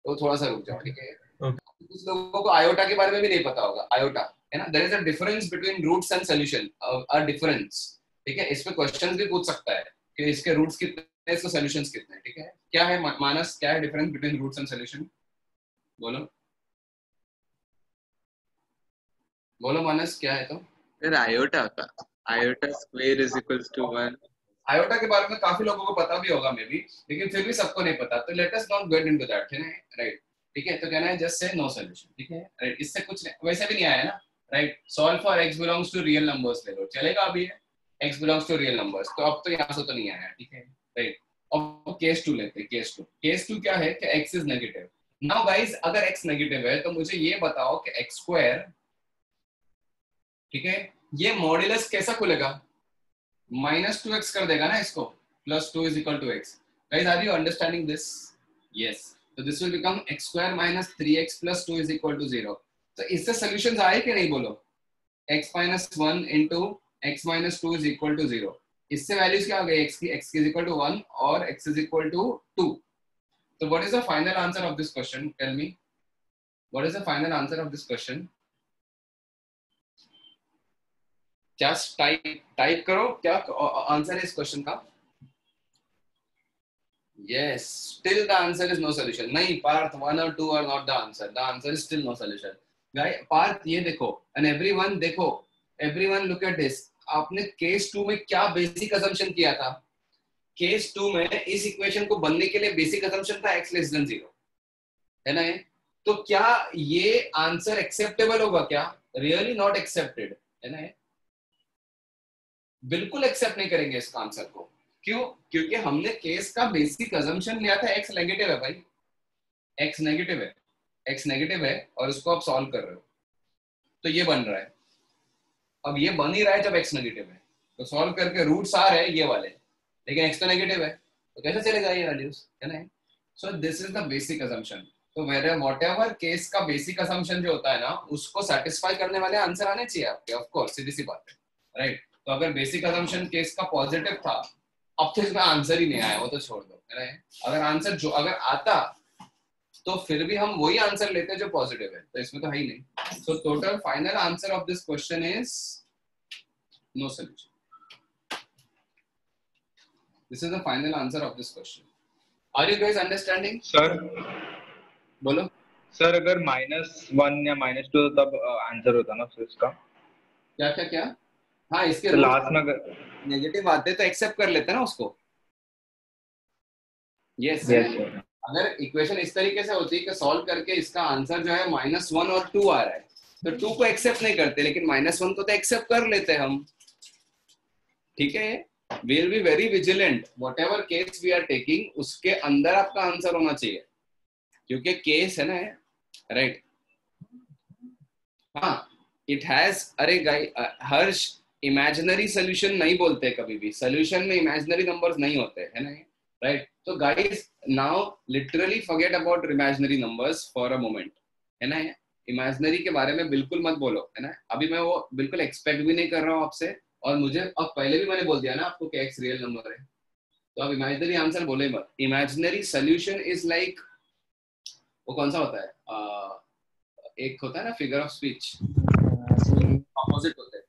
तो थोड़ा सा रुक जाओ, ठीक है। कुछ लोगों को आयोटा के बारे में भी नहीं पता होगा, आयोटा, है ना। There is a difference between roots and solution, a difference, ठीक है। इस पे क्वेश्चंस भी पूछ सकता है कि इसके रूट्स कितने हैं, इसके सॉल्यूशंस कितने हैं, ठीक है। क्या है मानस, क्या है difference between roots and solution? बोलो मानस, क्या है? तो फिर आयोटा का, iota square is equals to 1। आयोटा के बारे में काफी लोगों को पता भी होगा मे बी, लेकिन फिर भी सबको नहीं पता, तो let us not get into that, है ना, राइट। ठीक है, तो कहना है जस्ट से नो सॉल्यूशन, ठीक है, राइट। इससे कुछ नहीं, वैसे भी नहीं आया ना, right. Solve for x belongs to real numbers ले लो, चलेगा अभी, x belongs to real numbers, तो अब तो यहाँ से तो नहीं आया, ठीक है, राइट। अब केस 2 लेते हैं। केस 2 क्या है कि x is negative. Now guys, अगर x नेगेटिव है तो मुझे ये बताओ कि x स्क्वायर, ठीक है, ये मॉड्यूलस कैसा खुलेगा? -2x कर देगा ना इसको, +2 is equal to x। Guys, are you understanding this? Yes. तो this will become x square -3x + 2 is equal to 0। तो इससे सॉल्यूशंस आए कि नहीं, बोलो? x minus 1 into x minus 2 is equal to 0. इससे वैल्यूज क्या हो गई? x is equal to 1 और x is equal to 2. So what is the final answer of this question? Tell me. What is the final answer of this question? Just type करो क्या answer है इस question का? Yes, still the answer is no solution. नहीं, Parth 1 or 2 are not the answer. The answer is still no solution. Guys, Parth ये देखो and everyone देखो, everyone look at this. आपने केस 2 में क्या बेसिक असम्पशन किया था? केस 2 में इस इक्वेशन को बनने के लिए बेसिक असम्पशन था x लेस देन 0, है ना? तो क्या ये आंसर एक्सेप्टेबल होगा क्या? रियली नॉट एक्सेप्टेड, है ना? बिल्कुल एक्सेप्ट नहीं करेंगे इस आंसर को. क्यों? क्योंकि हमने केस का बेसिक असम्पशन लिया था x नेगेटिव है भाई, x नेगेटिव है और उसको आप सॉल्व कर रहे हो तो ये बन रहा है. अब ये बन ही रहा है जब x नेगेटिव है, तो सॉल्व करके रूट्स आ रहे हैं ये वाले, लेकिन x तो नेगेटिव है तो कैसे चलेगा ये वैल्यूज, है ना? So this is the basic assumption. तो व्हाटएवर केस का बेसिक असम्पशन जो होता है ना, उसको सेटिस्फाई करने वाले आंसर आने चाहिए आपके. ऑफ कोर्स, सीधी सी बात है, राइट? तो अगर बेसिक असम्पशन केस का पॉजिटिव था, अब तो इसमें आंसर ही नहीं आया, वो तो छोड़ दो, है ना? अगर आंसर जो अगर आता तो फिर भी हम वही आंसर लेते हैं जो पॉजिटिव है, तो इसमें तो है ही नहीं. So total final answer of this question is no solution. This is the final answer of this question. Are you guys understanding? Sir बोलो सर, अगर -1 या -2 तब आंसर होता ना इसका. क्या? हाँ, इसके तो लास्ट में नेगेटिव आते तो एक्सेप्ट कर लेते ना उसको. यस. अगर इक्वेशन इस तरीके से होती है कि सॉल्व करके इसका आंसर जो है -1 और 2 आ रहा है, तो 2 को एक्सेप्ट नहीं करते, लेकिन -1 को तो एक्सेप्ट कर लेते हैं हम. ठीक है? We will be very vigilant. Whatever case we are taking, उसके अंदर आपका आंसर होना चाहिए, क्योंकि केस है ना, राइट? हाँ, इट हैज, अरे गाइस, हर्ष, इमेजिनरी सोल्यूशन नहीं बोलते कभी भी. सोल्यूशन में इमेजिनरी नंबर्स नहीं होते, है ना? राइट? तो guys, now literally forget about imaginary numbers for a moment, है ना? इमेजिनरी के बारे में बिल्कुल मत बोलो, है ना? अभी मैं वो बिल्कुल एक्सपेक्ट भी नहीं कर रहा हूँ आपसे, और मुझे अब पहले भी मैंने बोल दिया ना आपको कि x रियल नंबर है, तो अब इमेजिनरी आंसर बोले मत. इमेजिनरी सोल्यूशन इज लाइक, वो कौन सा होता है, एक होता है ना फिगर ऑफ स्पीच, ऑपोजिट होता है,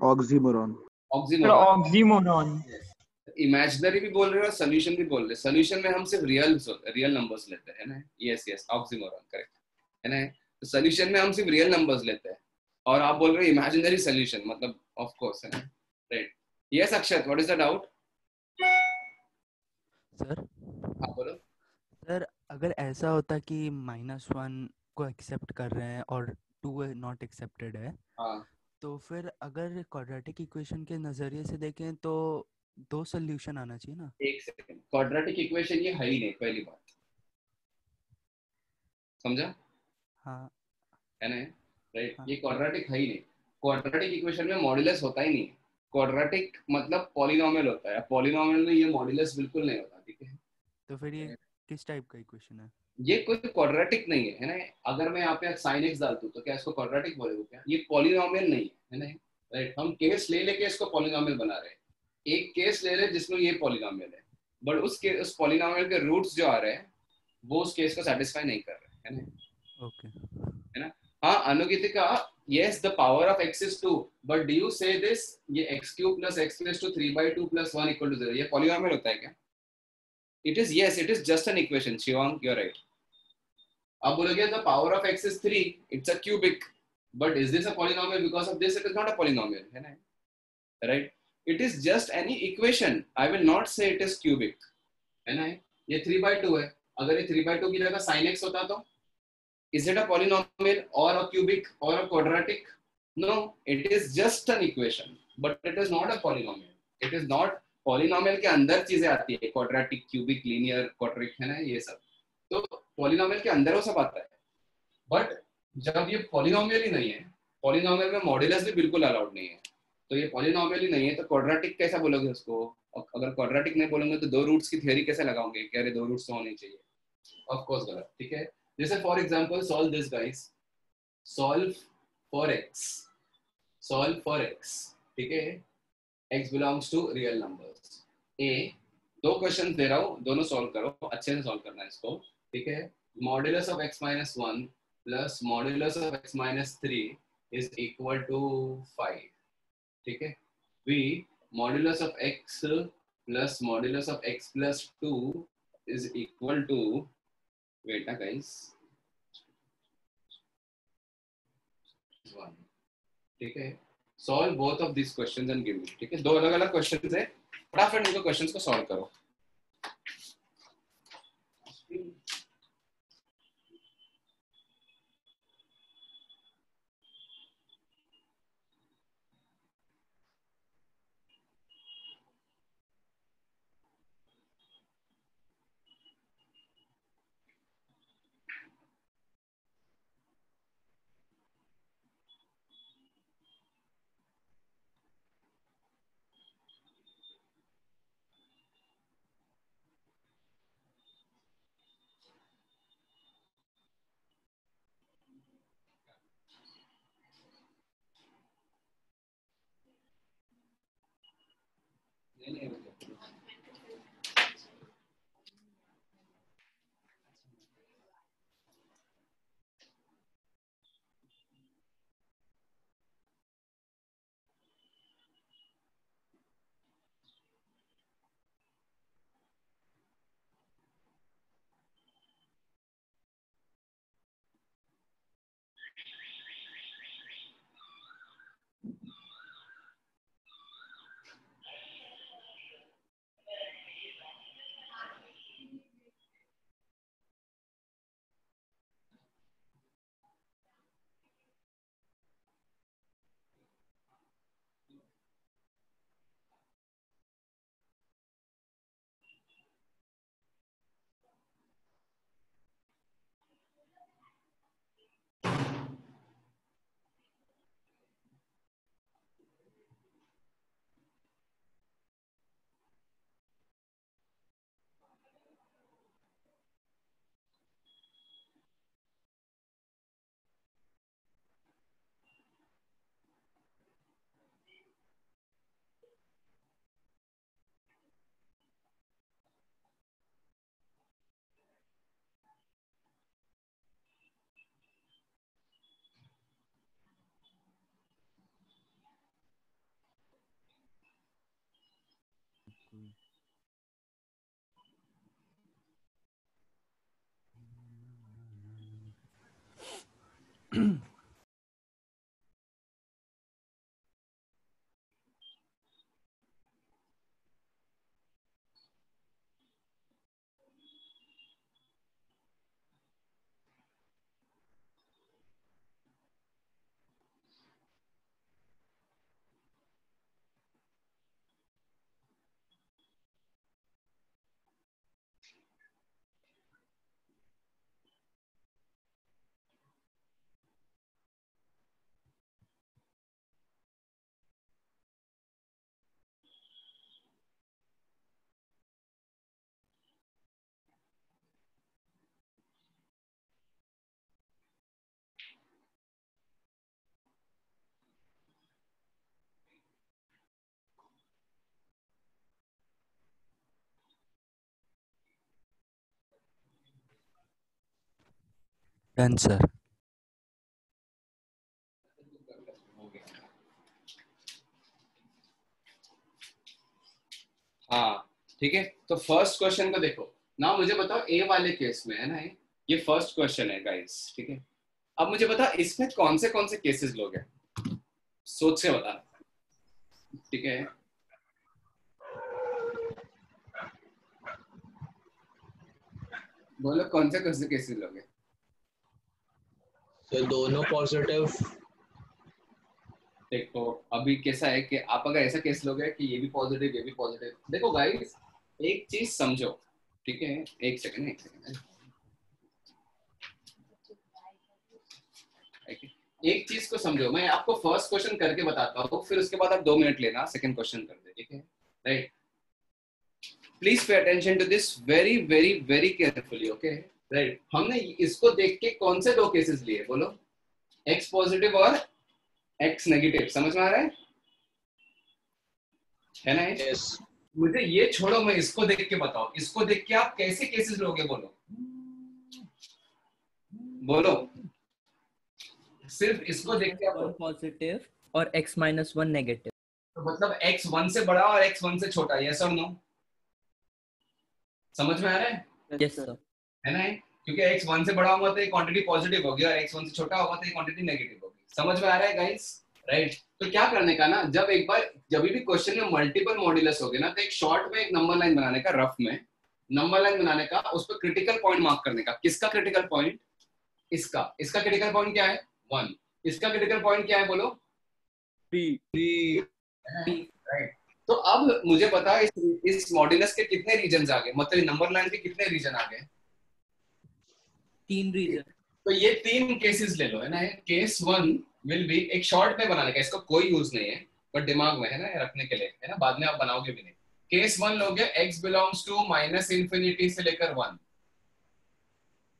ऑक्सीमोरॉन. इमेजिनरी भी बोल रहे हो, सोल्यूशन भी बोल रहे हो. सोल्यूशन में हम सिर्फ रियल नंबर्स लेते हैं ना. यस, ऑक्सीमोरॉन, करेक्ट, है ना? तो सोल्यूशन में हम सिर्फ रियल नंबर्स लेते हैं, और आप बोल रहे हो इमेजिनरी सोल्यूशन, मतलब ऑफ कोर्स, है ना? Right? Yes Akshat, what is the doubt? Sir, हाँ बोलो. सर अगर ऐसा होता कि -1 को एक्सेप्ट कर रहे हैं और 2 नॉट एक्सेप्टेड है, हाँ, तो फिर अगर क्वाड्रेटिक इक्वेशन के नजरिए से देखें तो 2 सॉल्यूशन आना चाहिए ना. एक सेकंड, क्वाड्रेटिक इक्वेशन ये है ही नहीं, पहली बात, समझा? हाँ, है ना? राइट? हाँ. ये क्वाड्रेटिक है ही नहीं. क्वाड्रेटिक इक्वेशन में मॉड्यूलस होता ही नहीं. क्वाड्रेटिक मतलब पॉलिनोमियल होता है. पॉलिनोमियल में ये मॉड्यूलस बिल्कुल नहीं होता. ठीक है? तो फिर ये किस टाइप का इक्वेशन है? ये कोई क्वाड्रेटिक नहीं है, है ना? अगर मैं यहाँ पे sin x डाल दूं तो क्या इसको क्वाड्रेटिक बोलेगा क्या? ये पॉलिनोमियल नहीं है ना? राइट? हम केस ले लेके इसको पॉलिनोमियल बना रहे हैं. एक केस ले रहे जिसमें ये पॉलिनोमियल है, बट उस पॉलिनोमियल के रूट्स जो आ रहे हैं वो उस केस को सेटिस्फाई नहीं कर रहे, है ना? ओके. है ना? हाँ, अनुगीतिका, yes, the power of x is 2, but do you say this, ये x cube plus x raised to 3/2 plus 1 equal to 0, ये पॉलिनोमियल होता है क्या? It is, yes, it is just an equation. Shivang, you're right. अब बोलोगे the power of x is 3, it's a cubic, but is this a polynomial? Because of this, it is not a polynomial, है ना? Right? It is just any equation. I will not say it is cubic, है ना? ये 3/2 है. अगर ये 3/2 की जगह sin x होता तो is it a polynomial or a cubic or a quadratic? No, it is just an equation, but it is not a polynomial. It is not. Polynomial के अंदर चीजें आती है, क्वाड्रेटिक, क्यूबिक, लीनियर, क्वाड्रिक, है ना? ये सब तो पॉलिनोमियल के अंदर वो सब आता है. बट जब ये पॉलिनोमियल ही नहीं है, पॉलिनोमियल में मॉड्यूलस भी बिल्कुल अलाउड नहीं है, तो ये पॉलिनोमियल ही नहीं है, तो क्वाड्रेटिक कैसा बोलोगे उसको? अगर क्वाड्रेटिक नहीं बोलेंगे तो 2 रूट्स की थ्योरी कैसे लगाओगे कि अरे 2 रूट्स तो होने चाहिए? ऑफ कोर्स गलत. ठीक है? जैसे for example solve this guys, solve for x, solve for x, ठीक है, x belongs to real numbers. A, दो क्वेश्चन दे रहा हूँ, दोनों सॉल्व करो, अच्छे से सॉल्व करना है इसको, ठीक है. Modulus of x minus 1 plus modulus of x minus 3 is equal to 5, ठीक है. B, modulus of x plus modulus of x plus 2 is equal to, wait ना guys, 1, ठीक है. Solve both of this questions and give me, ठीक है. दो अलग अलग क्वेश्चंस है, फटाफट इनको क्वेश्चंस को सॉल्व करो. Done sir. हाँ ठीक है, तो फर्स्ट क्वेश्चन को देखो ना, मुझे बताओ ए वाले केस में है ना, ये फर्स्ट क्वेश्चन है गाइस, ठीक है. अब मुझे बताओ इसमें कौन से केसेस लोग हैं, सोच के बता, ठीक है. बोलो कौन से केसेस लोग हैं. तो दोनों पॉजिटिव. देखो अभी कैसा है कि आप अगर ऐसा केस लोगे कि ये भी पॉजिटिव ये भी पॉजिटिव, देखो गाइस एक चीज समझो, ठीक है, एक सेकंड. एक चीज को समझो, मैं आपको फर्स्ट क्वेश्चन करके बताता हूँ, फिर उसके बाद आप 2 मिनट लेना, सेकंड क्वेश्चन कर दे, ठीक है, right. Please pay attention to this very very very carefully, okay, right. हमने इसको देख के कौन से 2 केसेस लिए, बोलो, एक्स पॉजिटिव और x नेगेटिव, समझ में आ रहा है ना? यस मुझे ये छोड़ो, मैं इसको देख के बताओ, इसको देख के आप कैसे केसेस लोगे? बोलो बोलो, सिर्फ इसको देख के आप पॉजिटिव और x माइनस 1 नेगेटिव। तो मतलब x 1 से बड़ा और x 1 से छोटा, यस और नो? समझ में आ रहा है? Yes sir. है ना? क्योंकि x 1 से बड़ा होगा तो ये क्वांटिटी पॉजिटिव होगी और x 1 से छोटा होगा तो ये क्वांटिटी नेगेटिव होगी। समझ में आ रहा है गाइस? राइट। तो क्या करने का ना, जब एक बार जब भी क्वेश्चन में मल्टीपल मॉड्यूलस होगे ना, तो एक शॉर्ट में एक नंबर लाइन बनाने का, रफ में नंबर लाइन बनाने का, उस पर क्रिटिकल पॉइंट मार्क करने का। किसका क्रिटिकल पॉइंट? इसका क्रिटिकल पॉइंट क्या है? 1। इसका क्रिटिकल पॉइंट क्या है? बोलो 3। राइट। तो अब मुझे बता, इस मॉड्यूलस के कितने रीजन आ गए? मतलब नंबर लाइन के कितने रीजन आ गए? 3 रीजन। तो ये 3 केसेस ले लो, है ना? केस 1 विल बी, एक शॉर्ट में बनाने का, इसका कोई यूज नहीं है, बट दिमाग में है ना रखने के लिए, है ना? बाद में आप बनाओगे भी नहीं। केस 1 लोगे x बिलोंग्स टू -∞ से लेकर 1,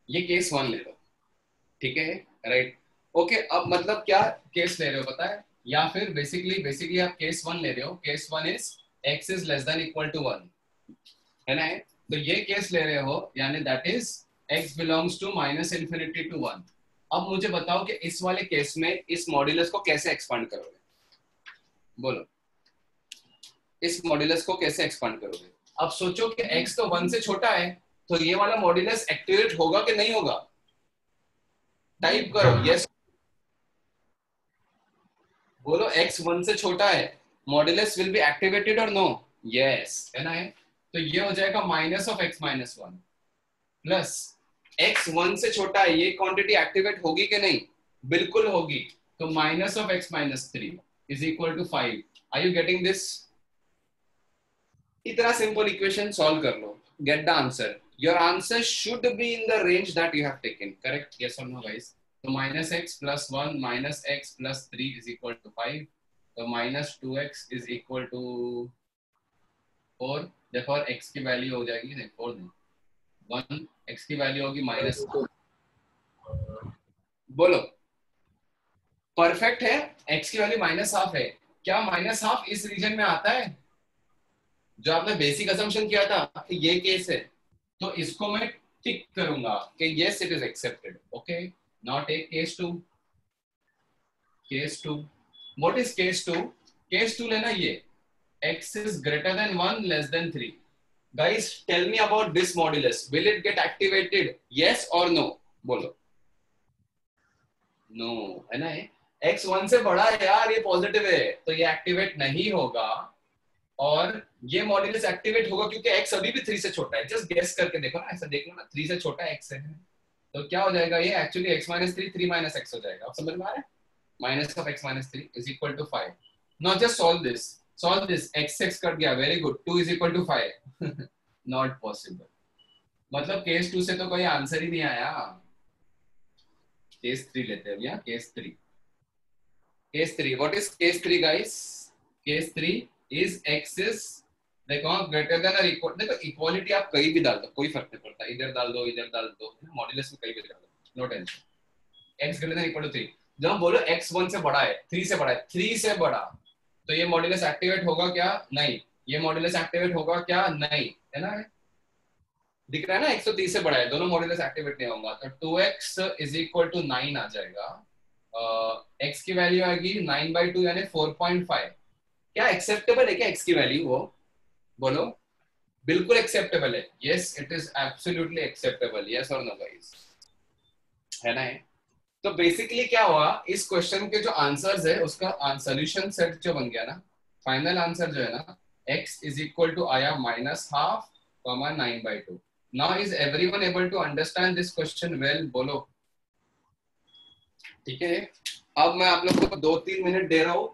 ये केस 1 ले लो, ठीक है? राइट। ओके, अब मतलब क्या केस ले रहे हो पता है? या फिर बेसिकली आप केस 1 ले रहे हो। Case 1 is x is less than equal to 1, है ना? तो ये केस ले रहे हो, यानी that is x belongs to -∞ to 1। अब मुझे बताओ कि इस वाले केस में इस मॉड्यूलस को कैसे एक्सपांड करोगे? बोलो, इस मॉड्यूलस को कैसे एक्सपांड करोगे? अब सोचो कि x तो 1 से छोटा है, तो ये वाला मॉड्यूलस एक्टिवेट होगा कि नहीं होगा? टाइप करो यस। बोलो, x 1 से छोटा है, मॉड्यूलस विल बी एक्टिवेटेड और नो? यस, है ना? तो ये हो जाएगा -(x-1) प्लस x 1 से छोटा है, ये क्वांटिटी एक्टिवेट होगी कि नहीं? बिल्कुल होगी। तो -(x-3) is equal to 5। Are you getting this? इतना सिंपल इक्वेशन सॉल्व कर लो, get the answer. Your answer should be in the range that you have taken, correct? Yes और नो गाइस? तो -x+1 -x+3 is equal to 5। तो -2x is equal to 4। देखो x की value हो जाएगी, नहीं 4 नहीं 1, x की वैल्यू होगी -। बोलो, परफेक्ट है? x की वैल्यू -½ है। क्या -½ इस रीजन में आता है जो आपने बेसिक असम्पशन किया था कि ये केस है? तो इसको मैं टिक करूंगा कि yes it is accepted. Okay, now take case 2। Case 2, what is case 2? Case 2 लेना ये x is greater than 1 less than 3। Guys, tell me about this modulus. Will it get activated? Yes or no? बोलो। No, है ना? x 1 से बड़ा है यार, ये पॉजिटिव है, तो ये एक्टिवेट नहीं होगा। और ये मॉड्यूलस एक्टिवेट होगा क्योंकि x अभी भी 3 से छोटा है। जस्ट गेस करके देखो ना, ऐसा देख लो ना, 3 से छोटा x है, तो क्या हो जाएगा? ये एक्चुअली x-3 3 - x हो जाएगा। आप समझ में आ रहा है? -(x-3) is equal to 5। Now just solve this. x cut गया, very good. 2 is equal to 5। Not possible. मतलब केस 2 से तो कोई आंसर ही नहीं आया। केस 3 लेते हैं भैया, case 3। Case 3, what is case 3 guys? Case 3 is x is, देखो ग्रेटर देन और इक्वल, देखो इक्वालिटी आप कहीं भी डाल दो, कोई फर्क नहीं पड़ता, इधर डाल दो इधर डाल दो, मॉड्यूलस में कहीं भी डाल दो, no tension. x greater than equal to 3। जब हम बोलो x 1 से बड़ा है, 3 से बड़ा है, 3 से बड़ा, तो ये मॉड्यूलस एक्टिवेट होगा क्या? नहीं। ये मॉड्यूलस एक्टिवेट होगा क्या? नहीं, है ना? दिख रहा है ना? x तो 30 से बड़ा है, दोनों मॉड्यूलस एक्टिवेट नहीं होगा। तो 2x इज इक्वल टू 9 आ जाएगा। x की वैल्यू आएगी 9/2 यानी 4.5। क्या एक्सेप्टेबल है क्या x की वैल्यू? वो बोलो, बिल्कुल एक्सेप्टेबल है। Yes, it is absolutely acceptable. Yes और नो गाइस, है ना? तो बेसिकली क्या हुआ, इस क्वेश्चन के जो आंसर्स है उसका सॉल्यूशन सेट जो बन गया ना, फाइनल आंसर जो है ना, x इज इक्वल टू आया -½ 9/2। Now is everyone able to understand this question well? बोलो, ठीक है? अब मैं आप लोग को 2-3 मिनट दे रहा हूं,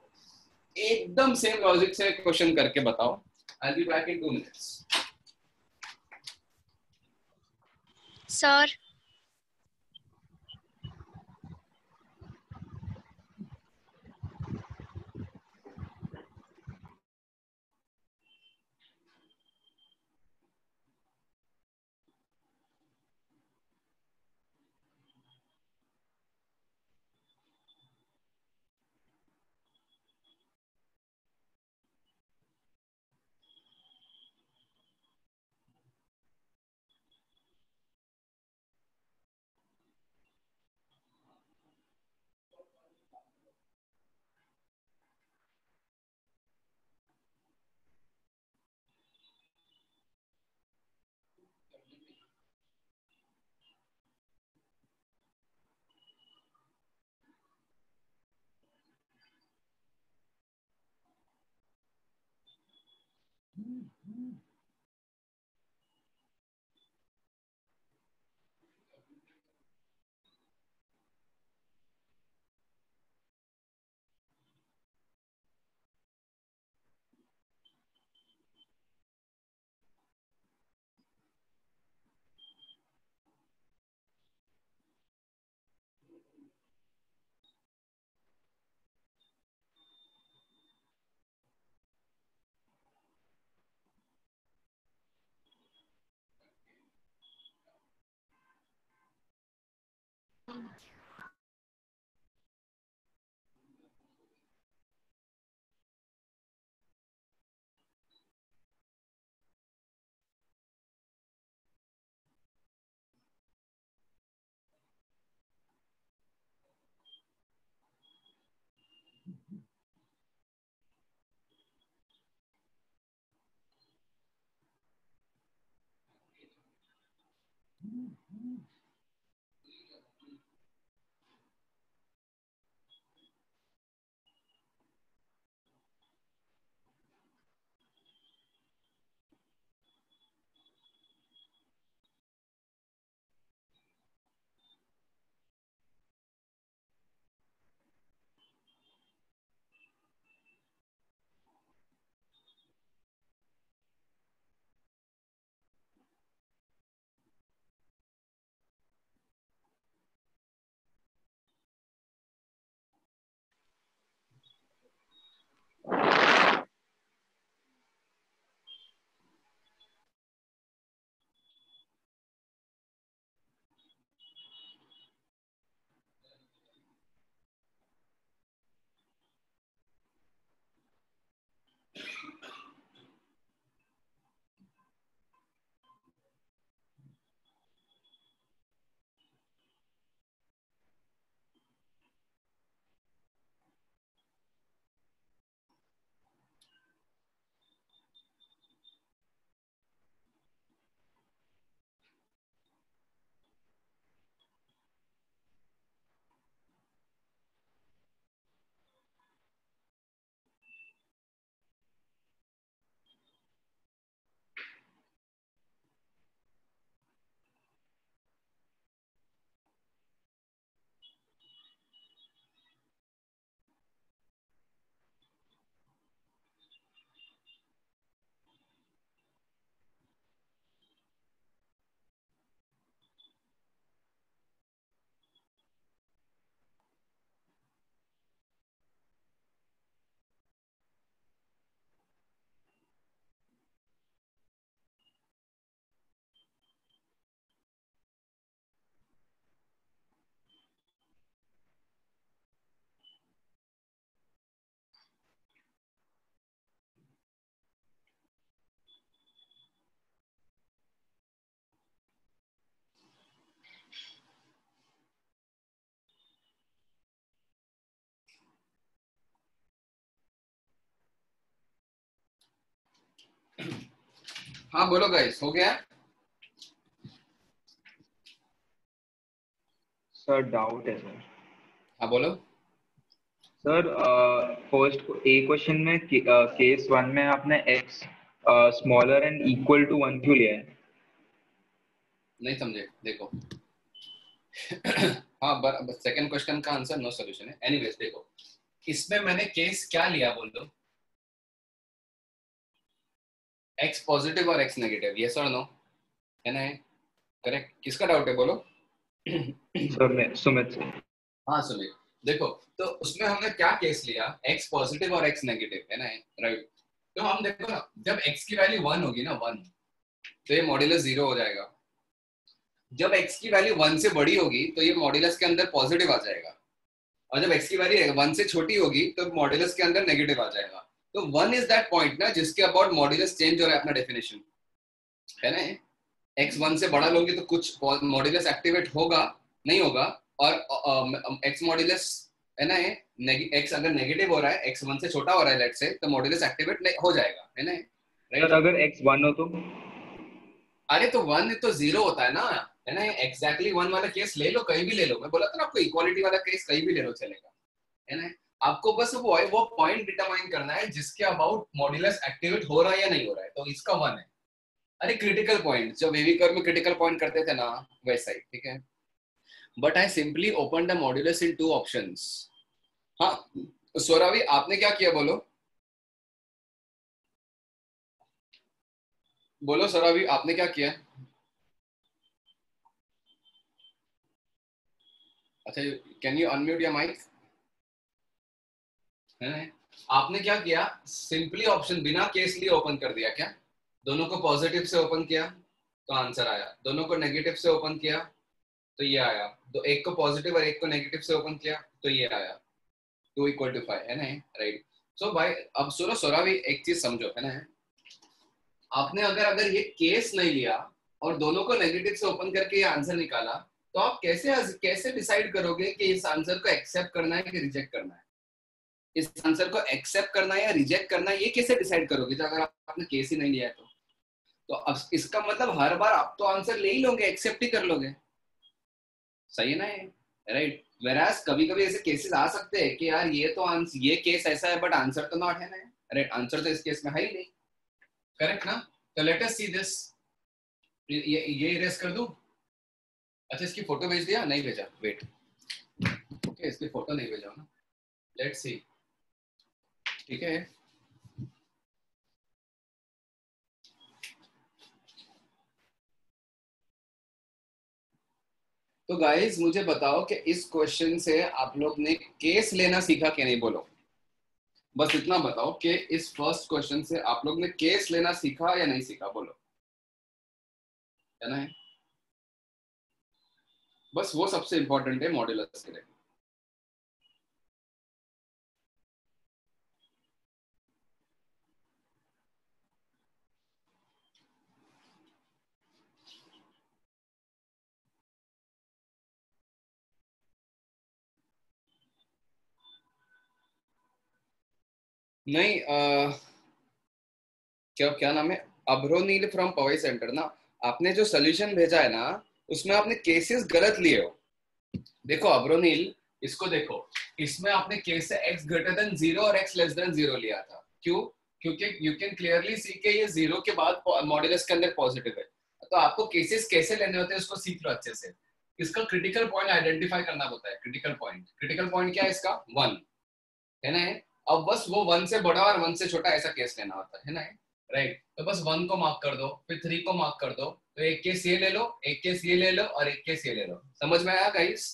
एकदम सेम लॉजिक से क्वेश्चन करके बताओ। I will be back in 2 minutes. Sir हाँ बोलो गाइस, हो गया? सर डाउट है सर। हाँ बोलो। सर फर्स्ट ए क्वेश्चन में केस 1 में आपने x smaller and equal to 1 क्यों लिया है? नहीं समझे, देखो। हाँ, सेकंड क्वेश्चन का आंसर नो सॉल्यूशन है। एनीवेज देखो, इसमें मैंने केस क्या लिया बोल दो? x पॉजिटिव और x नेगेटिव, यस और नो? है ना? करेक्ट। किसका डाउट है बोलो? Sir Sumit sir. हाँ सुमित, देखो तो उसमें हमने क्या केस लिया? x पॉजिटिव और x नेगेटिव, है ना? राइट। तो हम देखो ना, जब x की वैल्यू 1 होगी ना, 1, तो ये मॉड्यूलस 0 हो जाएगा। जब x की वैल्यू 1 से बड़ी होगी तो ये मॉड्यूलस के अंदर पॉजिटिव आ जाएगा, और जब x की वैल्यू 1 से छोटी होगी तो मॉड्यूलस के अंदर नेगेटिव आ जाएगा। तो 1 इज दैट पॉइंट ना जिसके अबाउट मॉड्यूलस चेंज हो रहा है, अपना डेफिनेशन है ना? x 1 से बड़ा लोगे तो कुछ मॉड्यूलस एक्टिवेट होगा, नहीं होगा, और x मॉड्यूलस है ना, x अगर नेगेटिव हो रहा है, x 1 से छोटा हो रहा है लेट से, तो मॉड्यूलस एक्टिवेट हो जाएगा, है ना? राइट। अगर x 1 हो तो? अरे तो 1 तो 0 होता है ना, है ना? एग्जैक्टली 1 वाला केस ले लो, कहीं भी ले लो। मैं बोला था ना आपको, इक्वालिटी वाला केस कहीं भी ले लो चलेगा, है ना? आपको बस वो पॉइंट डिटरमाइन करना है जिसके अबाउट मॉड्यूलस एक्टिवेट हो रहा है या नहीं हो रहा है, तो इसका 1 है। अरे क्रिटिकल पॉइंट, जो वेवी कर्व में क्रिटिकल पॉइंट करते थे ना, वैसा ही, ठीक है। But I simply open the modulus in 2 options. हाँ सोरावी, आपने क्या किया बोलो, बोलो सोरावी, आपने क्या किया? अच्छा, can you unmute your mic? आपने क्या किया, सिंपली ऑप्शन बिना केस लिए ओपन कर दिया क्या? दोनों को पॉजिटिव से ओपन किया तो आंसर आया, दोनों को नेगेटिव से ओपन किया तो ये आया, तो एक को पॉजिटिव और एक को नेगेटिव से ओपन किया तो ये आया, 2 = 5, है ना, राइट। सो भाई अब सुनो सोरावी, एक चीज समझो, है ना, आपने अगर ये केस नहीं लिया और दोनों को नेगेटिव से ओपन करके ये आंसर निकाला, तो आप कैसे डिसाइड करोगे कि इस आंसर को एक्सेप्ट करना है कि रिजेक्ट करना है? इस आंसर को एक्सेप्ट करना है या रिजेक्ट करना है, ये कैसे डिसाइड करोगे जब अगर आपने केस ही नहीं लिया है तो अब इसका मतलब हर बार आप तो आंसर ले ही लोगे, एक्सेप्ट ही कर लोगे, सही है ना, राइट। वेराज कभी कभी ऐसे केसेस आ सकते हैं कि यार ये केस ऐसा है बट आंसर तो नॉट है ना, राइट, आंसर तो इस केस में है ही नहीं, करेक्ट ना। तो लेट अस सी दिस, ये इरेज कर दूं? अच्छा, इसकी फोटो भेज दिया? नहीं भेजा, वेट, ओके, इसकी फोटो नहीं भेजा ना, लेट्स सी, ठीक है। तो गाइस मुझे बताओ कि इस क्वेश्चन से आप लोग ने केस लेना सीखा कि नहीं, बोलो, बस इतना बताओ कि इस फर्स्ट क्वेश्चन से आप लोग ने केस लेना सीखा या नहीं सीखा, बोलो, है ना, बस वो सबसे इंपॉर्टेंट है मॉड्यूलस के लिए। नहीं, क्या नाम है, अब्रोनील फ्रॉम पवई सेंटर ना, आपने जो सोल्यूशन भेजा है ना उसमें आपने केसेस गलत लिए हो। देखो अब्रोनील, इसको देखो, इसमें आपने केस x > 0 और x < 0 लिया था, क्यों? क्योंकि यू कैन क्लियरली सी के ये 0 के बाद मॉड्यूलस के अंदर पॉजिटिव है, तो आपको केसेस कैसे लेने होते हैं उसको सीख लो अच्छे से। इसका क्रिटिकल पॉइंट आइडेंटिफाई करना होता है, क्रिटिकल पॉइंट क्या है इसका, 1, है ना। अब बस वो 1 से बड़ा और 1 से छोटा ऐसा केस लेना होता है ना, राइट। तो बस 1 को मार्क कर दो, फिर 3 को मार्क कर दो, तो एक केस ये ले लो, एक केस ये ले लो और एक केस ये ले लो, समझ में आया गाइस?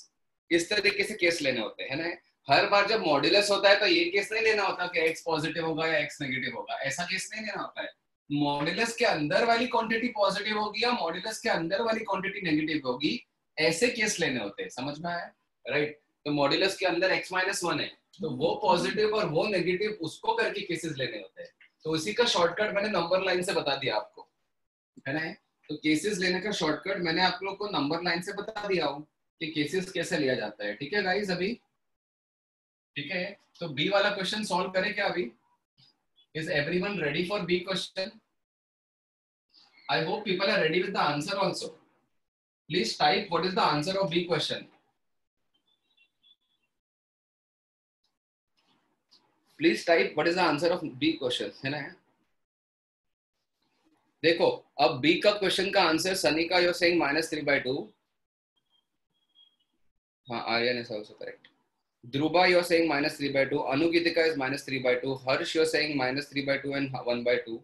इस तरीके से केस लेने होते हैं ना। हर बार जब मॉड्यूलस होता है तो ये केस नहीं लेना होता कि x पॉजिटिव होगा या x नेगेटिव होगा, ऐसा केस नहीं लेना होता है। मॉड्यूलस के अंदर वाली क्वांटिटी पॉजिटिव होगी या मॉड्यूलस के अंदर वाली क्वांटिटी नेगेटिव होगी, ऐसे केस लेने होते हैं, समझ में आया, राइट। तो मॉड्यूलस के अंदर x - 1 है, तो वो पॉजिटिव और वो नेगेटिव उसको करके केसेस लेने होते हैं। तो उसी का शॉर्टकट मैंने नंबर लाइन से बता दिया आपको, है ना। तो केसेस लेने का शॉर्टकट मैंने आप लोग को नंबर लाइन से बता दिया हूँ कि केसेस कैसे लिया जाता है, ठीक है गाइस? अभी ठीक है, तो बी वाला क्वेश्चन सॉल्व करें क्या अभी? Is everyone ready for B question? I hope people are ready with the answer also. Please type what is the answer of B question. Please type what is the answer of B question, है ना। देखो अब B का question का answer, Sanika you are saying -3/2, हाँ Aryan is also correct, Dhruva you are saying -3/2, Anugitika is -3/2, Harsh you are saying -3/2 and 1/2,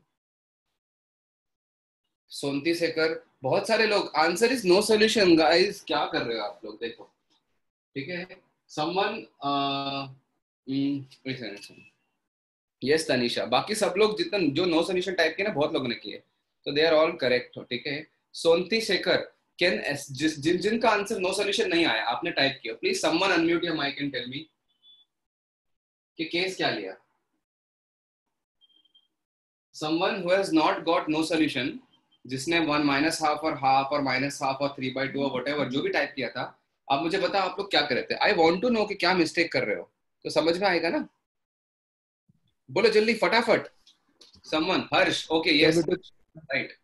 Sonati Shekhar, बहुत सारे लोग, answer is no solution guys, क्या कर रहे हो आप लोग, देखो ठीक है। समवन यस तनिषा, बाकी सब लोग जितना जो नो सॉल्यूशन टाइप किए ना बहुत लोगों ने किए, तो दे आर ऑल करेक्ट, ठीक है। सोनती शेखर, कैन जिनका आंसर नो सॉल्यूशन नहीं आया आपने टाइप किया, please someone unmute your mic and tell me कि केस क्या लिया। Someone who has not got no solution, जिसने 1 -½ और हाफ और -½ और 3/2 और व्हाटएवर जो भी टाइप किया था, आप मुझे बताओ आप लोग क्या कर रहे थे। आई वांट टू नो कि क्या मिस्टेक कर रहे हो, तो समझ में आएगा ना, बोलो जल्दी फटाफट। Someone, Harsh, okay yes right,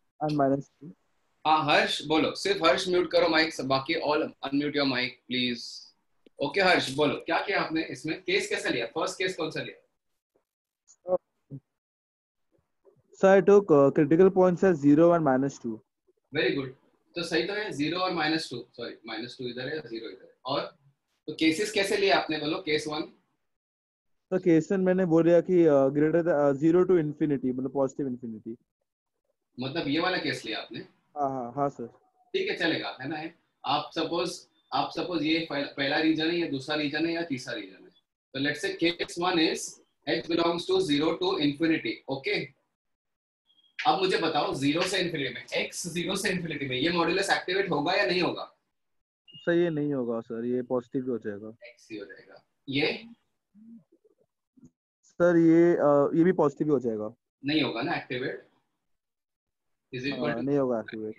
हाँ हर्ष बोलो, सिर्फ हर्ष म्यूट करो माइक, बाकी all unmute your mic please. Okay Harsh बोलो क्या किया आपने इसमें, केस कैसे लिया, फर्स्ट केस कौन सा लिया? So I took critical points as 0 and -2. Very good, तो सही तो है 0 और -2, सॉरी -2 इधर है 0 इधर है। और तो केसेस कैसे लिए आपने बोलो, केस 1? तो केस 1 मैंने बोला कि ग्रेटर 0 to infinity, मतलब पॉजिटिव इन्फिनिटी। मतलब ये वाला केस लिया आपने? हाँ सर। ठीक है चलेगा, है ना। आप सपोज ये पहला रीजन है या दूसरा रीजन है या तीसरा रीजन है, तो let's say case 1 is h belongs to 0 to infinity, okay. अब मुझे बताओ 0 से इन्फिनिटी में, x 0 से इन्फिनिटी में ये मॉड्यूलस एक्टिवेट होगा या नहीं होगा? सर ये नहीं होगा सर, ये पॉजिटिव ही हो जाएगा। x ही हो जाएगा। ये सर ये भी पॉजिटिव ही हो जाएगा। नहीं होगा ना एक्टिवेट, इज इक्वल टू नहीं होगा एक्टिवेट।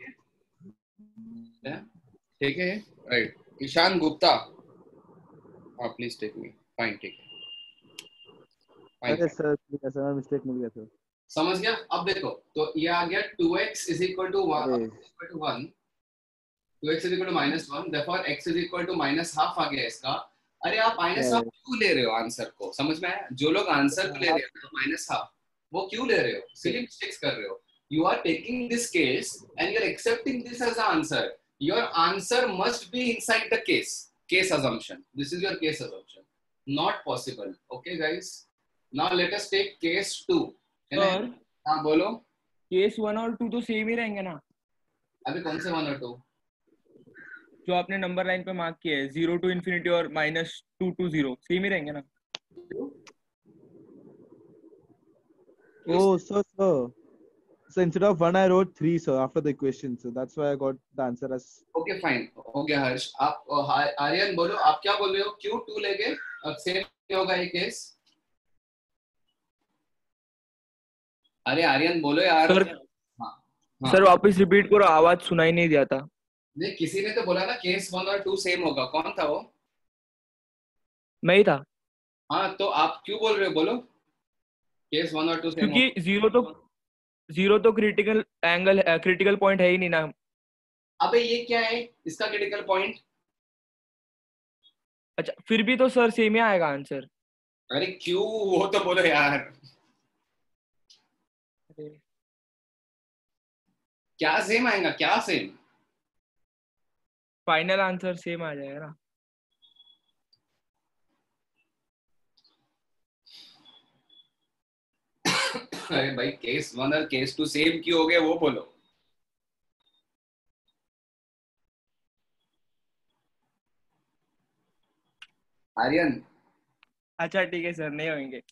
ठीक है राइट। ईशान गुप्ता, हाँ प्लीज टेक मी, फाइन ठीक है। अरे सर ऐसा मिस्टेक मिल गया सर। समझ गया। अब देखो तो ये आ गया 2x is equal to 1, 2x is equal to -1, therefore x is equal to -½ आ गया इसका। अरे आप -½ क्यों ले रहे हो आंसर को, समझ में आया? जो लोग आंसर ले रहे हो -½ वो क्यों ले रहे हो, सिली मिस्टेक्स कर रहे हो। You are taking this case and you are accepting this as the answer. Your answer must be inside the case assumption. This is your case assumption. Not possible. Okay, guys. Now let us take case 2. Sir हाँ बोलो। Case 1 और 2 तो same ही रहेंगे ना? अभी कौन से 1 और 2? जो आपने नंबर लाइन पे मार्क किए हैं 0 to infinity और -2 to 0 सेम ही रहेंगे ना? Oh sir. So instead of 1 I wrote 3 sir after the equation, so that's why I got the answer as. Okay fine. हो गया हर्ष। आप आर्यन बोलो, आप क्या बोल रहे हो, क्यों 2 ले गए? अब सेम होगा ये केस। अरे आर्यन बोलो यार। सर सर वापस रिपीट करो, आवाज सुनाई नहीं दिया था। नहीं किसी ने तो बोला ना केस 1 और 2 सेम होगा, कौन था वो? मैं ही था। हाँ तो आप क्यों बोल रहे हो, बोलो केस 1 और 2 सेम। क्योंकि 0 तो क्रिटिकल एंगल क्रिटिकल पॉइंट है ही नहीं ना। अबे ये क्या है इसका क्रिटिकल पॉइंट? अच्छा फिर भी तो सर सेम ही आएगा आंसर। अरे क्यों, वो तो बोलो यार। क्या सेम आएगा, क्या सेम? फाइनल आंसर सेम आ जाएगा ना। अरे भाई केस 1 और केस 2 सेम क्यों हो गए वो बोलो। आर्यन अच्छा ठीक है सर, नहीं होंगे।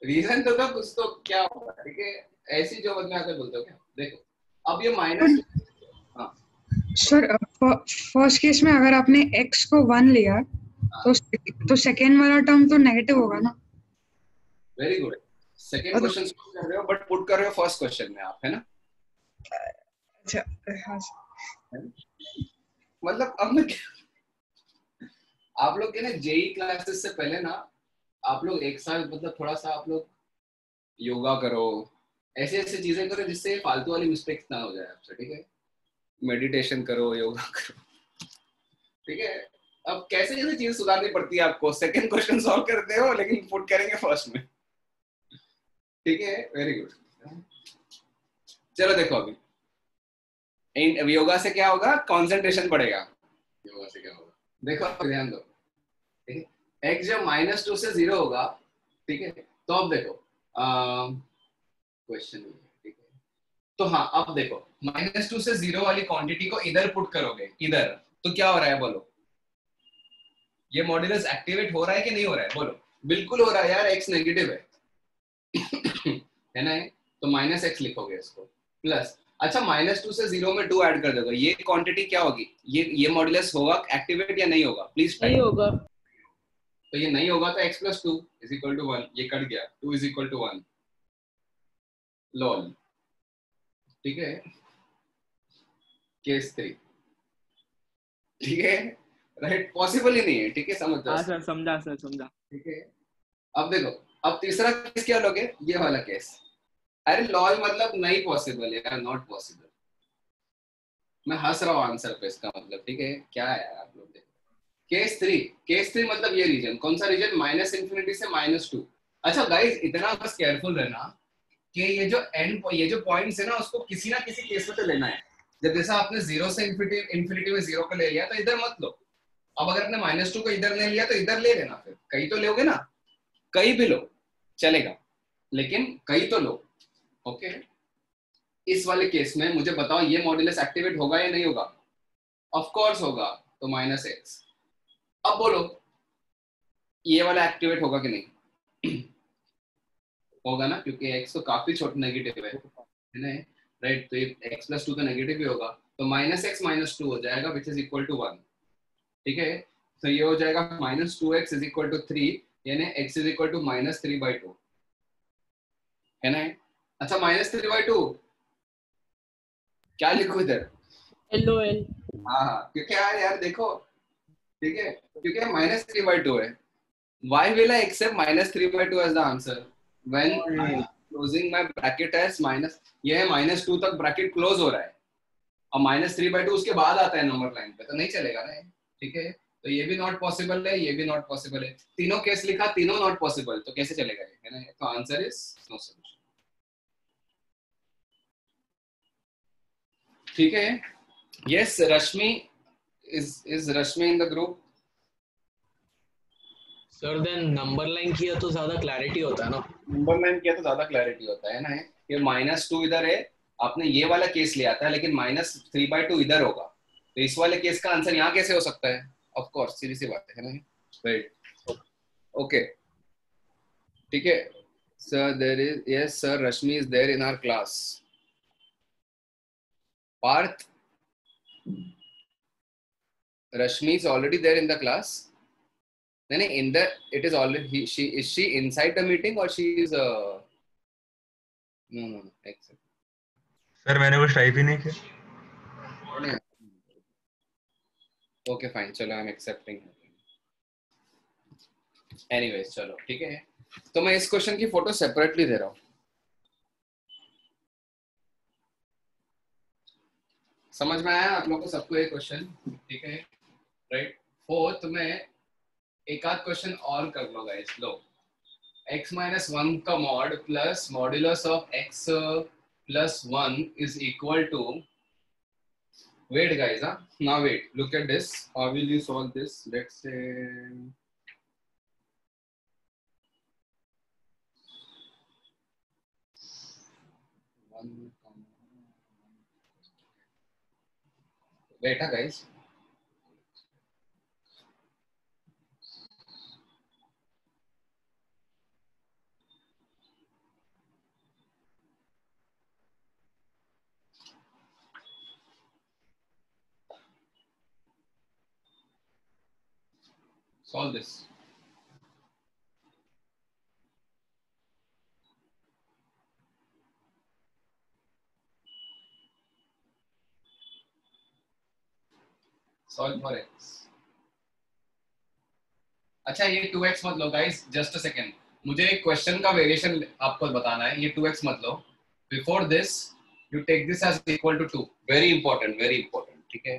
रीजन तो था कुछ, तो क्या होगा? ठीक है ऐसी जो बदले आकर बोलते हो क्या। देखो अब ये माइनस। हाँ सर फर्स्ट केस में अगर आपने x को 1 लिया तो सेकेंड वाला टर्म तो नेगेटिव होगा ना। Very good. सेकंड क्वेश्चन कर रहे हो बट पुट कर रहे हो फर्स्ट क्वेश्चन में आप, है ना? अच्छा हाँ मतलब अब मैं आप लोग के ना जेई क्लासेस से पहले ना आप लोग एक साल मतलब थोड़ा सा आप लोग योगा करो, ऐसे ऐसे चीजें करो जिससे फालतू वाली मिस्टेक्स ना हो जाए आपसे, ठीक है? मेडिटेशन करो, योगा करो, ठीक है? अब कैसे कैसे चीज सुधारनी पड़ती है आपको। सेकंड क्वेश्चन सॉल्व करते हो लेकिन पुट करेंगे फर्स्ट में, ठीक है? Very good. चलो देखो अभी योगा से क्या होगा, कंसंट्रेशन बढ़ेगा। योगा से क्या होगा देखो, ध्यान दो। x जब -2 से 0 होगा, ठीक है? तो अब देखो क्वेश्चन, ठीक है? तो हाँ अब देखो -2 से 0 वाली क्वांटिटी को इधर पुट करोगे, इधर, तो क्या हो रहा है बोलो? ये मॉड्यूलस एक्टिवेट हो रहा है कि नहीं हो रहा है बोलो? बिल्कुल हो रहा है यार, x नेगेटिव है है ना? तो -x लिखोगे इसको प्लस। अच्छा -2 से 0 में 2 ऐड कर दोगे, ये क्वांटिटी क्या होगी? ये मॉड्यूलस होगा एक्टिवेट या नहीं होगा? प्लीज नहीं होगा। तो ये नहीं होगा तो x + 2 = 1, ये कट गया, 2 = 1 लॉल, ठीक है? केस 3, ठीक है? राइट, पॉसिबल ही नहीं है, ठीक है? समझ जाओ। हाँ सर समझा, सर समझा, ठीक है? अब देखो अब तीसरा केस क्या लोगे, ये वाला केस। अरे लॉल मतलब नहीं पॉसिबल यार, नॉट पॉसिबल। मैं हंस रहा हूँ आंसर पे, इसका मतलब, ठीक है? क्या है यार आप लोग देखो, केस 3 मतलब ये रीजन, कौन सा रीजन? -∞ से -2। अच्छा गाइस, इतना बस केयरफुल रहना कि ये जो पॉइंट्स है ना, उसको किसी ना किसी केस में तो लेना है। जब जैसा आपने 0 से इन्फिनिटी में 0 को ले लिया तो इधर मत लो। अब अगर आपने -2 को इधर ले लिया तो इधर ले लेना, फिर कहीं तो लोगे ना, कहीं भी लो चलेगा, लेकिन कहीं तो लो। ओके, इस वाले केस में मुझे बताओ ये मॉड्यूलस एक्टिवेट होगा या नहीं होगा? ऑफ कोर्स होगा, तो -x। अब बोलो ये वाला एक्टिवेट होगा कि नहीं? होगा ना, क्योंकि x तो काफी छोटा नेगेटिव है ना, राइट? तो ये x + 2 तो नेगेटिव ही होगा, तो -x - 2 हो जाएगा विच इज इक्वल टू 1। ठीक है, तो ये हो जाएगा -2x = 3, यानी x = -3/2 है ना। अच्छा, -3/2 क्या लिखूं इधर? LOL। हाँ, क्योंकि यार देखो, ठीक है, क्योंकि -3/2 है। Why will I accept -3/2 as the answer when I'm closing my bracket as minus? ये है -2 तक ब्रैकेट क्लोज हो रहा है, और -3/2 उसके बाद आता है नंबर लाइन पे, तो नहीं चलेगा ना। ठीक है, तो ये भी नॉट पॉसिबल है, ये भी नॉट पॉसिबल है। तीनों केस लिखा, तीनों नॉट पॉसिबल, तो कैसे चलेगा ये, है ना? तो आंसर इज नो सॉल्यूशन। ठीक है, yes Rashmi, is Rashmi in the group? Sir then number line किया तो ज्यादा क्लैरिटी होता है ना। नंबर लाइन किया तो ज्यादा क्लैरिटी होता है ना। ये -2 इधर है, आपने ये वाला केस लिया था, लेकिन -3/2 इधर होगा, तो इस वाले केस का आंसर यहाँ कैसे हो सकता है? ऑफ कोर्स, सीधी सी बात है ना, राइट? ओके, ठीक है sir, there is, yes sir, Rashmi is there in our class. Parth, Rashmi is already there in the class. नहीं, in the, it is already, is she inside the meeting or she is no, except sir मैंने कुछ type ही नहीं किया। Okay fine, चलो, I am accepting. Anyways चलो, ठीक है, तो मैं इस क्वेश्चन की फोटो सेपरेटली दे रहा हूँ। समझ में आया आप लोग को सबको ये क्वेश्चन? ठीक है, राइट। फोर्थ में एक आध क्वेश्चन और कर लो गाइस। लो, x - 1 का mod plus modulus of x + 1 is equal to, wait guys, now wait, look at this, how will you solve this? Let's say wait guys, solve this. Solve for x. अच्छा, ये 2x मत लो guys, just a second, मुझे एक question का variation आपको बताना है। ये 2x मत लो, before this you take this as equal to 2। Very important, very important, ठीक है।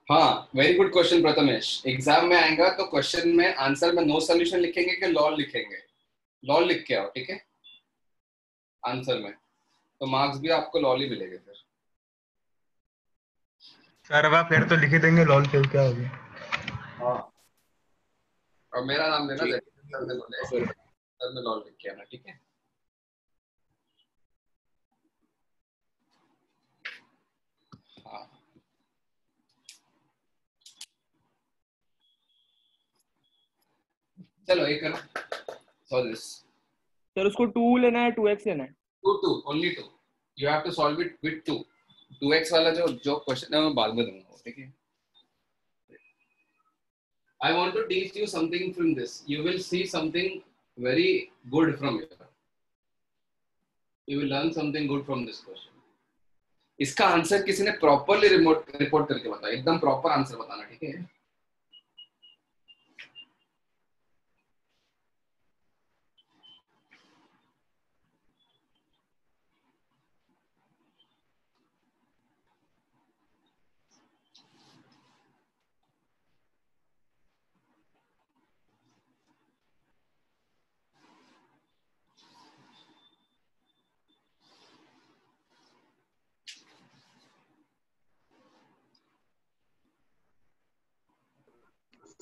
हाँ, very good question Prathamesh. Exam में आएगा तो क्वेश्चन में आंसर में नो सॉल्यूशन लिखेंगे कि लॉल लिखेंगे? लॉल लिख के आओ, ठीक है, आंसर में, तो मार्क्स भी आपको लॉल ही मिलेंगे फिर। सर अब आप फिर तो लिख ही देंगे लॉल, फिर क्या होगा? हाँ, और मेरा नाम देना सर ने बोले, सर में लॉल लिख के आना, ठीक है। हाँ, चलो एक करो, सॉल्व दिस। सर उसको 2 लेना है 2x लेना है? 2 only 2, you have to solve it with 2। 2x वाला जो क्वेश्चन है मैं बाद में दूंगा, ठीक है। I want to teach you something from this. You will see something very good from here. You will learn something good from this question. इसका आंसर किसी ने प्रॉपरली रिपोर्ट करके बताया, एकदम प्रॉपर आंसर बताना, ठीक है।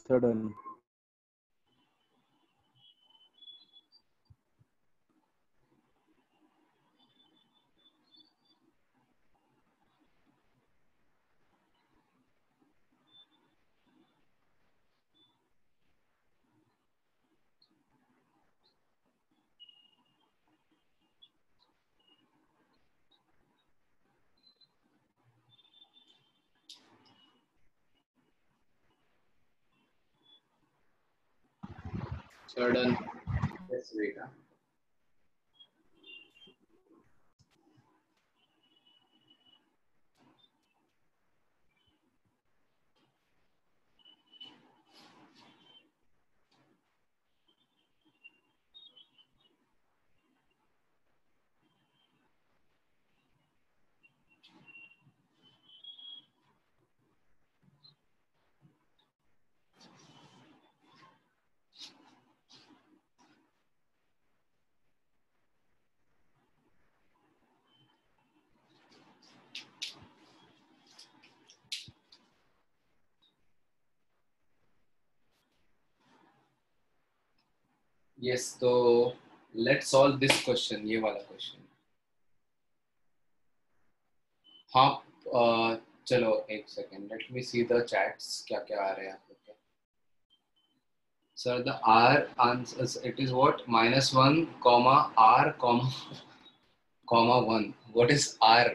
sir, done. Sir, done. Yes, wait. Yes, so let's solve this question, ये वाला question. हाँ, चलो एक second, let me see the chats क्या क्या आ रहे हैं आपको. Sir, the R answers, it is what? -1, R, -1. What is R?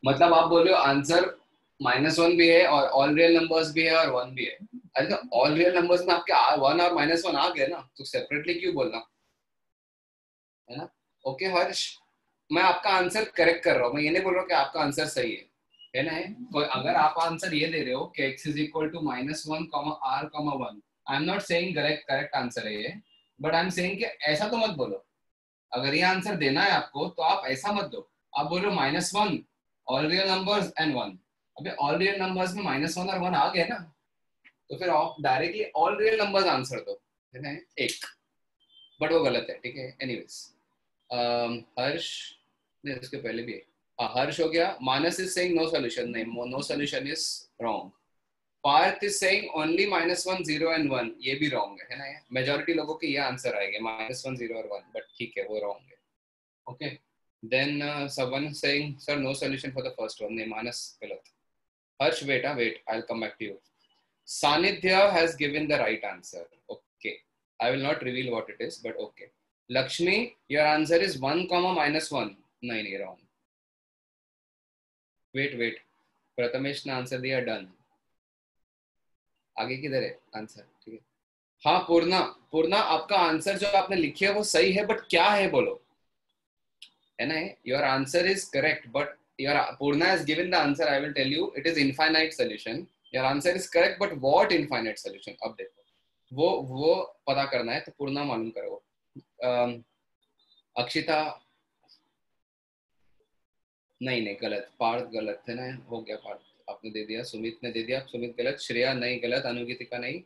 मतलब आप बोल रहे हो आंसर -1 भी है और ऑल रियल नंबर्स भी है और 1 भी है. अरे तो ऑल रियल नंबर्स में आपके 1 और -1 आ गए ना, तो सेपरेटली क्यों बोलना है ना. ओके हर्ष, मैं आपका आंसर करेक्ट कर रहा हूँ, मैं ये नहीं बोल रहा हूँ कि आपका आंसर सही है ना. तो अगर आप आंसर ये दे रहे हो कि x = -1, R, 1, I am not saying correct answer है ये, बट आई एम सेइंग कि ऐसा तो मत बोलो. अगर ये आंसर देना है आपको तो आप ऐसा मत दो. आप बोल रहे हो -1 ऑल रियल नंबर्स एंड 1. अबे ऑल रियल नंबर्स में -1 और 1 आ गए ना, तो फिर आप directly all real numbers answer दो, है ना. एक, बट वो गलत है, ठीक है. एनीवेज, हर्ष नहीं, उसके पहले भी है. हर्ष हो गया. Manas is saying no solution. नहीं, no solution is wrong. Parth is saying only -1, 0 and 1. ये भी रॉन्ग है ना. मेजॉरिटी लोगों के ये आंसर आएंगे -1, 0 और 1, बट ठीक है, वो रॉन्ग है. Okay, then someone saying sir no solution for the first one. नहीं, मानस गलत. हर्ष बेटा wait, I will come back to you. Sanidhya has given the right answer. Okay, I will not reveal what it is, but okay. Lakshmi, your answer is 1, -1. नहीं, wrong. Wait. Prathamesh ने answer दिया done. आगे किधर है answer, ठीक है. हाँ पूर्णा आपका आंसर जो आपने लिखे है वो सही है, बट क्या है बोलो, है ना. Your answer is correct, but your Purna has given the answer. I will tell you, it is infinite solution. Your answer is correct, but what infinite solution, अब देखो वो पता करना है, तो पूर्णा मालूम करो. अक्षिता नहीं गलत. पार्थ गलत है ना, हो गया. पार्थ आपने दे दिया, सुमित ने दे दिया, सुमित गलत. श्रेया नहीं गलत, अनुगीतिका नहीं.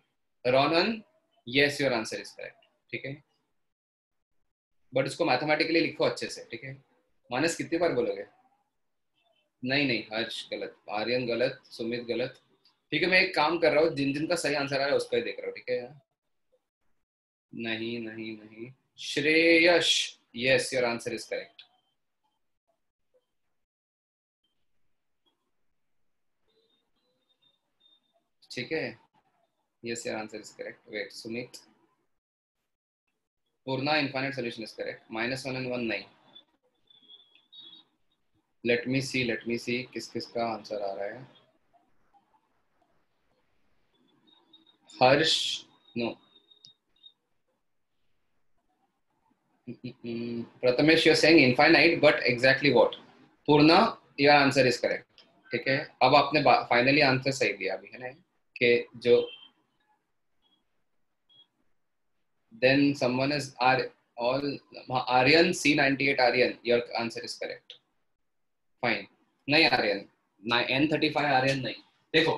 Ronan yes, your answer is correct, ठीक है. बट इसको मैथमेटिकली लिखो अच्छे से, ठीक है. मानस कितनी बार बोलोगे. नहीं, हर्ष गलत, आर्यन गलत, सुमित गलत, ठीक है. मैं एक काम कर रहा हूँ, जिनका सही आंसर आ रहा है उसका ही देख रहा हूँ, ठीक है. नहीं. Shreyash yes, your answer is correct. ठीक है, yes, your answer is correct. Wait, Sumit. Purna infinite solution is correct. -1 and 1 नहीं. लेट मी सी किस का आंसर आ रहा है. Harsh no. Prathamesh, you are saying infinite, but exactly what. Purna, your answer is correct, ठीक है. अब आपने फाइनली आंसर सही दिया अभी, है ना, कि जो then someone is Aryan, C98 Aryan, your answer is correct. Fine. नहीं Aryan, N35 Aryan नहीं. देखो,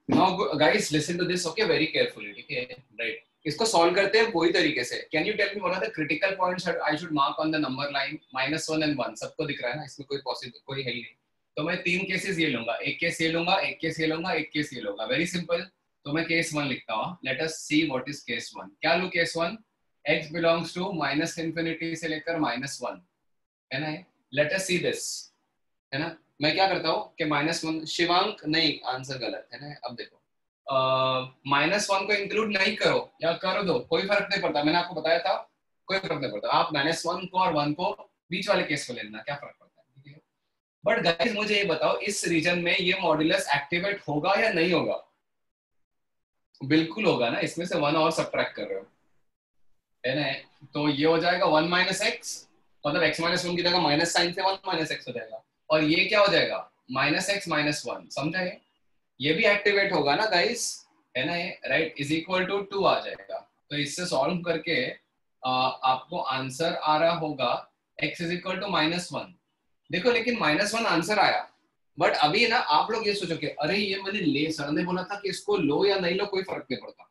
now guys listen to this, okay, very carefully, ठीक है. Right, इसको solve करते हैं वही तरीके से. Can you tell me what are the critical points that I should mark on the number line? -1 and 1 सबको दिख रहा है ना, इसमें कोई है ही नहीं. तो मैं 3 केसेस ये लूंगा, एक केस ये लूंगा, एक केस ये लूंगा, एक केस ये लूंगा. Very simple. तो मैं केस 1 लिखता हूँ. Let us see what is case 1. क्या लू केस 1? x बिलोंग्स टू -∞ से लेकर -1 है ना. लेट अस सी दिस है ना. मैं क्या करता हूँ कि -1 शिवांक नहीं, आंसर गलत है ना. अब देखो -1 को इंक्लूड नहीं करो या कर दो, कोई फर्क नहीं पड़ता. मैंने आपको बताया था कोई फर्क नहीं पड़ता. आप -1 को और 1 को बीच वाले केस को लेना, क्या फर्क पड़ता है. ठीक है. बट गाइस मुझे ये बताओ इस रीजन में ये मॉड्यूलस एक्टिवेट होगा या नहीं होगा? बिल्कुल होगा ना. इसमें से 1 और सब्ट्रैक्ट कर रहे हो है ना. तो ये हो जाएगा 1 - x, मतलब x - 1 की जगह माइनस साइन से 1 - x हो जाएगा. और ये क्या हो जाएगा -x - 1. समझे? ये भी एक्टिवेट होगा ना गाइस है ना. राइट इज इक्वल टू 2 आ जाएगा. तो इससे सॉल्व करके आपको आंसर आ रहा होगा x इज इक्वल टू -1. देखो लेकिन -1 आंसर आया. बट अभी ना आप लोग ये सोचो कि अरे ये मैंने ले, सर ने बोला था कि इसको लो या नहीं लो कोई फर्क नहीं पड़ता.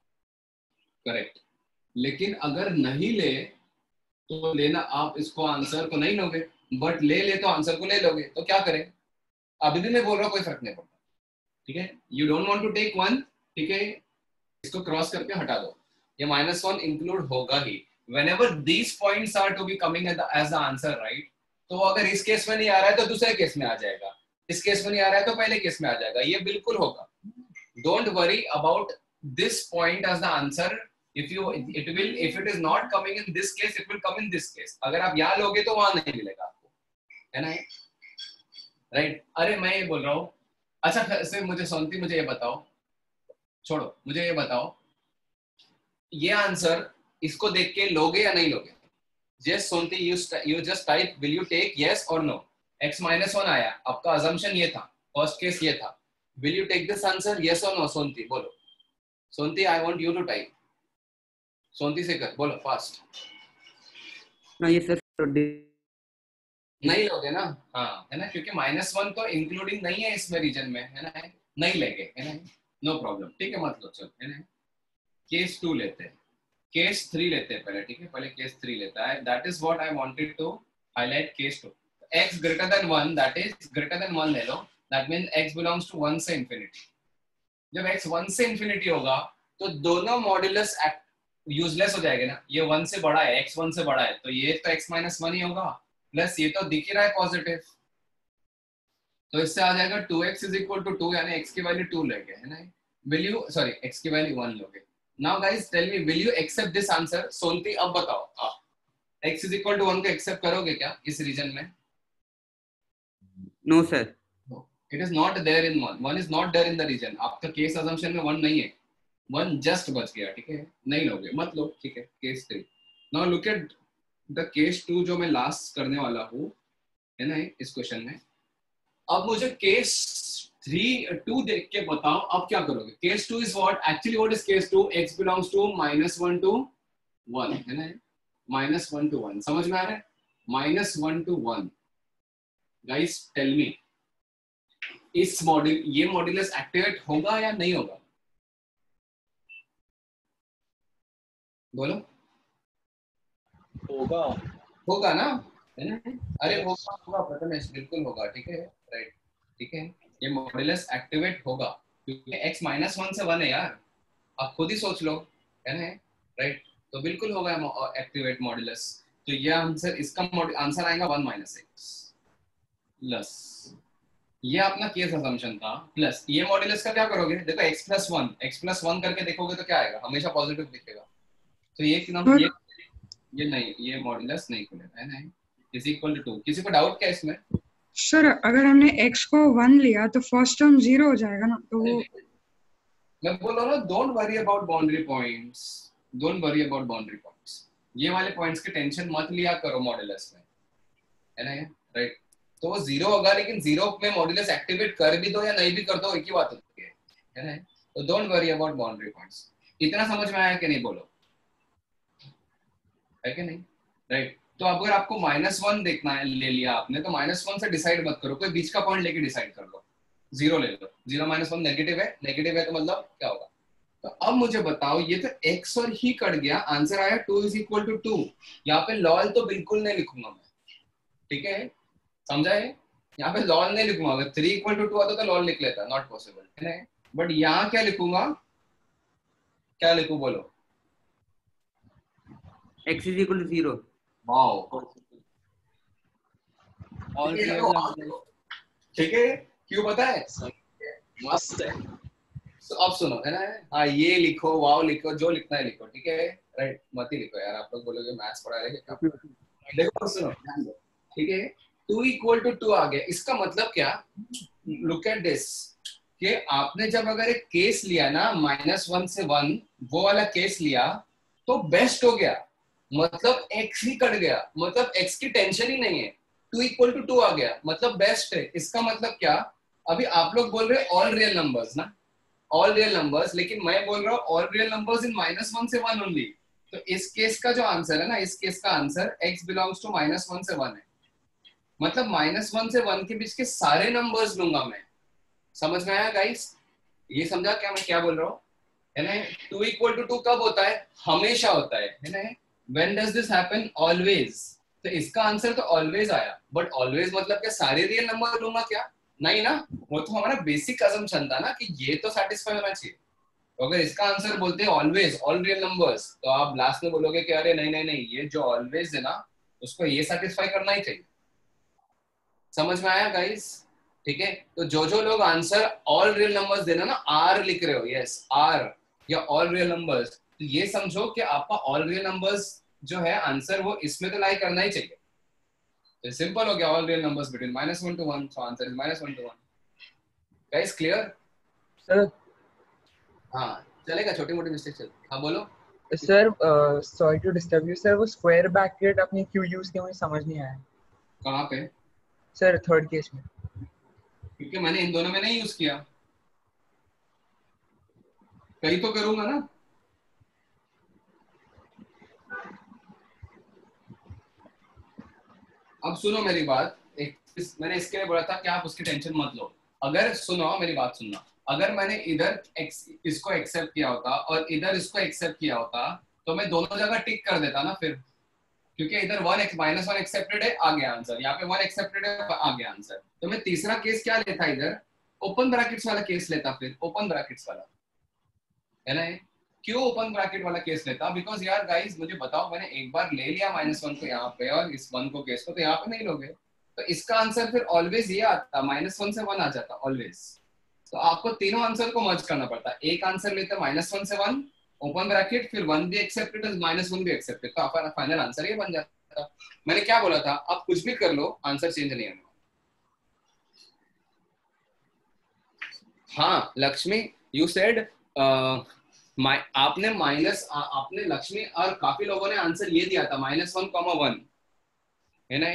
करेक्ट. लेकिन अगर नहीं ले तो लेना, आप इसको आंसर को नहीं लोगे, बट ले तो आंसर को ले लोगे. तो क्या करें? अभी भी मैं बोल रहा हूँ कोई फर्क नहीं पड़ता. ठीक है. You don't want to take 1. ठीक है. इसको क्रॉस करके हटा दो. ये -1 इंक्लूड होगा ही. whenever these points are to be coming as the answer, right? तो अगर इस केस में नहीं आ रहा है तो दूसरे केस में आ जाएगा, इस केस में नहीं आ रहा है तो पहले केस में आ जाएगा. ये बिल्कुल होगा. Don't worry about this point as the answer. if it is not coming in this case, it will come in this case. अगर आप यहाँ लोगे तो वहां नहीं मिलेगा आपको, है ना. राइट. अरे मैं ये बोल रहा हूँ. अच्छा सिर्फ मुझे सोनती मुझे ये बताओ, छोड़ो मुझे ये बताओ, ये आंसर इसको देख के लोगे या नहीं लोगे? Yes, Sonati, you just type will you take yes or no. x - 1 आया, आपका assumption ये था, फर्स्ट केस ये था. Will you take this answer yes or no? Sonati बोलो. Sonati I want you to type. Sonati से कर, बोलो फास्ट. ये सर नहीं लोगे ना. हाँ है ना, क्योंकि -1 तो इंक्लूडिंग नहीं है इसमें रीजन में, है ना. नहीं लेंगे, है ना. No problem. ठीक है, मत लो. चलो है ना. केस 2 लेते हैं, केस 3 लेते हैं पहले. ठीक है, पहले केस 3 लेता है. That is what I wanted to highlight. Case 2, x greater than 1, that is greater than 1 ले लो. That mean x belongs to 1 से इंफिनिटी. जब x 1 से इंफिनिटी होगा तो दोनों मॉड्यूलस यूजलेस हो जाएंगे ना. ये 1 से बड़ा है, x 1 से बड़ा है, तो ये तो x - 1 ही होगा. प्लस ये तो दिख ही रहा है पॉजिटिव, तो इससे आ जाएगा 2x इज इक्वल टू 2, यानी x की वैल्यू 2 लेंगे, है ना. विल यू सॉरी x की वैल्यू 1 लोगे. Now guys tell me, will you accept this answer? Sonti अब बताओ, आप x इज इक्वल टू 1 को एक्सेप्ट करोगे क्या इस रीजन में? No sir. It is not there in 1 is not there in the region. आपका केस अजम्पशन में 1 नहीं है, 1 जस्ट बच गया. ठीक है, नहीं लोगे, मत लो. ठीक है, case 3. Now look at the case 2 जो मैं लास्ट करने वाला हूँ, है ना, इस क्वेश्चन में. अब मुझे केस 2 देख के बताओ अब क्या करोगे. Case 2 is what actually, what is case 2? x belongs to -1 to 1, है ना. -1 to 1 समझ में आ रहा है? -1 to 1. गाइस टेल मी, इस मॉड्यूल ये मॉड्यूलस एक्टिवेट होगा या नहीं होगा? बोलो. होगा ना, है ना. अरे होगा प्रथमेश, बिल्कुल होगा. ठीक है, राइट. ठीक है, ये मॉड्यूलस एक्टिवेट होगा क्योंकि x - 1 से 1 है यार. आप खुद ही सोच लो, है ना. राइट, तो बिल्कुल होगा एक्टिवेट मॉड्यूलस. तो ये आंसर, इसका आंसर आएगा 1 - x प्लस ये अपना केस असम्पशन था, प्लस ये मॉड्यूलस का क्या करोगे? देखो x + 1 करके देखोगे तो क्या आएगा? हमेशा पॉजिटिव दिखेगा. तो ये नहीं, ये मॉड्यूलस नहीं खुलेगा, है ना. Is equal to 2. किसी को डाउट क्या इसमें? सर अगर हमने x को 1 लिया तो फर्स्ट टर्म 0 हो जाएगा ना. तो वो मैं बोल रहा हूँ, don't worry about boundary points, don't worry about boundary points. ये वाले पॉइंट्स की टेंशन मत लिया करो मॉड्यूलस में, है ना. राइट, तो वो 0 होगा, लेकिन 0 में मॉड्यूलस एक्टिवेट कर भी दो या नहीं भी कर दो, एक ही बात होती है ना. तो don't worry about boundary points. इतना समझ में आया कि नहीं? बोलो, है कि नहीं? राइट. तो अगर आपको -1 देखना है, ले लिया आपने, तो -1 से डिसाइड मत करो, कोई बीच का पॉइंट लेके डिसाइड कर लो. 0 ले लो. 0 - 1 नेगेटिव है तो मतलब क्या होगा? तो अब मुझे बताओ, ये तो x और ही कट गया, आंसर आया 2 इज इक्वल टू 2. यहाँ पे लॉल तो बिल्कुल नहीं लिखूंगा मैं. ठीक है, समझा है? यहाँ पे लॉल नहीं लिखूंगा. अगर 3 = 2 आता तो लॉल लिख लेता, नॉट पॉसिबल, है ना. बट यहाँ क्या लिखूंगा? क्या लिखूं बोलो? x is equal to 0. Wow, All real numbers. ठीक है, क्यों पता है? मस्त है। तो अब सुनो, है ना? हाँ, ये लिखो, वाओ लिखो, जो लिखना है लिखो, ठीक है? राइट, मत ही लिखो यार, आप लोग बोलोगे मैथ्स पढ़ा रहे क्या? देखो सुनो, ध्यान दो, ठीक है? 2 इक्वल टू 2 आ गया, इसका मतलब क्या? लुक एट दिस, कि आपने जब अगर एक केस लिया ना -1 से 1, वो वाला केस लिया तो बेस्ट हो गया, मतलब x ही कट गया, मतलब x की टेंशन ही नहीं है। 2 इक्वल टू 2 आ गया, मतलब बेस्ट है। इसका मतलब क्या? अभी आप लोग बोल रहे हो ऑल रियल नंबर्स ना, ऑल रियल नंबर्स, लेकिन मैं बोल रहा हूँ ऑल रियल नंबर्स इन -1 से 1 ओनली। तो इस केस का जो आंसर है ना, इस केस का आंसर x बिलोंग्स टू -1 से 1 है, मतलब -1 से 1 के बीच के सारे नंबर्स लूंगा मैं। समझ में आया गाइस? ये समझा क्या मैं क्या बोल रहा हूँ, है ना? 2 इक्वल टू 2 कब होता है? हमेशा होता है ना? When does this happen? Always. तो इसका आंसर तो ऑलवेज आया, बट ऑलवेज मतलब क्या सारे रियल नंबर लूंगा क्या? नहीं ना, वो तो हमारा बेसिक असम्पशन था ना कि ये तो सेटिस्फाई होना चाहिए। तो अगर इसका आंसर बोलते हैं ऑलवेज, ऑल रियल नंबर्स, तो आप लास्ट में बोलोगे कि अरे नहीं नहीं नहीं, ये जो ऑलवेज है ना, उसको ये सेटिस्फाई करना ही चाहिए। समझ में आया गाइस? ठीक है, तो जो लोग आंसर ऑल रियल नंबर्स देना ना, आर लिख रहे हो, यस आर या ऑल रियल नंबर्स, तो ये समझो कि आपका ऑल रियल नंबर्स जो है आंसर वो इसमें तो लाई करना ही चाहिए। तो सिंपल हो गया, all real numbers between -1 to 1, so answer is -1 to 1। Guys clear? Sir हाँ चलेगा, छोटी मोटी मिस्टेक चल। हाँ बोलो sir, sorry to disturb you sir, वो स्क्वायर ब्रैकेट आपने क्यों यूज किया मुझे समझ नहीं आया। कहाँ पे? सर थर्ड केस में। क्योंकि मैंने इन दोनों में नहीं यूज किया, कहीं तो करूंगा ना। अब सुनो मेरी बात, मैंने इसके लिए बोला था कि आप उसकी टेंशन मत लो। अगर सुनो मेरी बात सुनना, अगर मैंने इधर इसको एक्सेप्ट किया होता और इधर इसको एक्सेप्ट किया होता, तो मैं दोनों जगह टिक कर देता ना फिर, क्योंकि इधर -1 एक्सेप्टेड है, आ गया आंसर, यहाँ पे 1 एक्सेप्टेड है, आ गया आंसर। तो मैं तीसरा केस क्या लेता, इधर ओपन ब्रैकेट्स वाला केस लेता, फिर ओपन ब्रैकेट्स वाला, है ना? क्यों ओपन ब्रैकेट वाला केस लेता? बिकॉज यार गाइस मुझे बताओ, मैंने एक बार ले लिया -1 को यहाँ पे और इस 1 को केस को, तो यहाँ पे नहीं लोगे, तो इसका आंसर फिर ऑलवेज ये आता, -1 से 1 आ जाता ऑलवेज। तो आपको तीनों आंसर को मर्ज करना पड़ता। एक आंसर लेते -1 से 1 ओपन ब्रैकेट, फिर 1 भी एक्सेप्टेड -1 भी एक्सेप्टेड, तो आपका फाइनल आंसर ये बन जाता। मैंने क्या बोला था, आप कुछ भी कर लो, आंसर चेंज नहीं होगा। हाँ लक्ष्मी, यू सेड आपने लक्ष्मी और काफी लोगों ने आंसर ये दिया था -1, 1, है ना?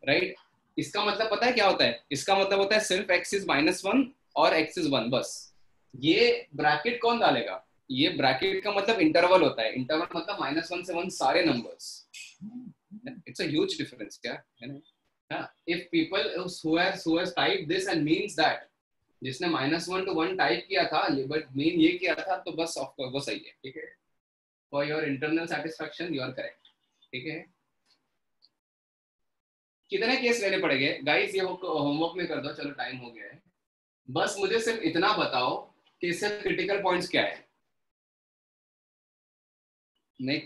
राइट, इसका मतलब पता है क्या होता है? इसका मतलब होता है सिर्फ x इज -1 और x इज 1, बस। ये ब्रैकेट कौन डालेगा? ये ब्रैकेट का मतलब इंटरवल होता है, इंटरवल मतलब -1 से 1 सारे numbers. It's a huge difference, क्या है ना? If people who has typed this and means that, जिसने -1 to 1 टाइप किया था बट मीन ये किया था, तो बस ऑफ कोर्स वो सही है, ठीक है? For your internal satisfaction you are correct, ठीक है? कितने केस लेने पड़ेंगे गाइस? ये होमवर्क में कर दो, चलो टाइम हो गया है। बस मुझे सिर्फ इतना बताओ कि इससे क्रिटिकल पॉइंट्स क्या है। नहीं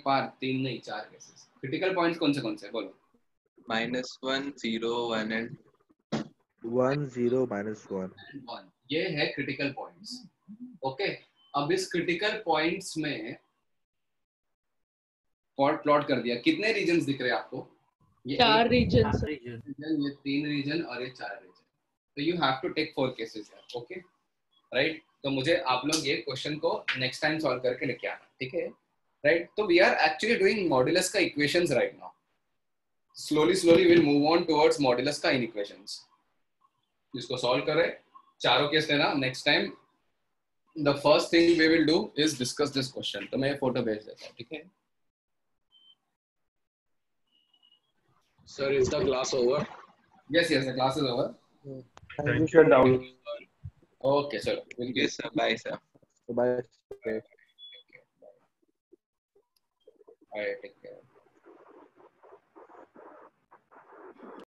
4 केसेस, क्रिटिकल पॉइंट्स कौन से बोलो? -1, 0, 1 and 1, 0, -1। ये है क्रिटिकल पॉइंट्स। ओके, अब इस क्रिटिकल पॉइंट्स में प्लॉट कर दिया। कितने रीजन्स दिख रहे हैं आपको? ये 4 रीजन, ये 3 रीजन और ये 4 रीजन। तो you have to take 4 cases यार, ओके राइट? तो मुझे आप लोग ये क्वेश्चन को नेक्स्ट टाइम सॉल्व करके लेके आना, ठीक है? राइट, तो we are actually doing modulus का equations right now. Slowly will move on towards modulus का इन इक्वेशंस। इसको सॉल्व करें, चारों केस लेना। Next time the first thing we will do is discuss this question. तो मैं photo भेज देता हूँ, ठीक है? Sir, is the class over? Yes, the class is over. Thank you, Daud. Okay, sir. yes sir, bye sir. Bye. Bye. Take care.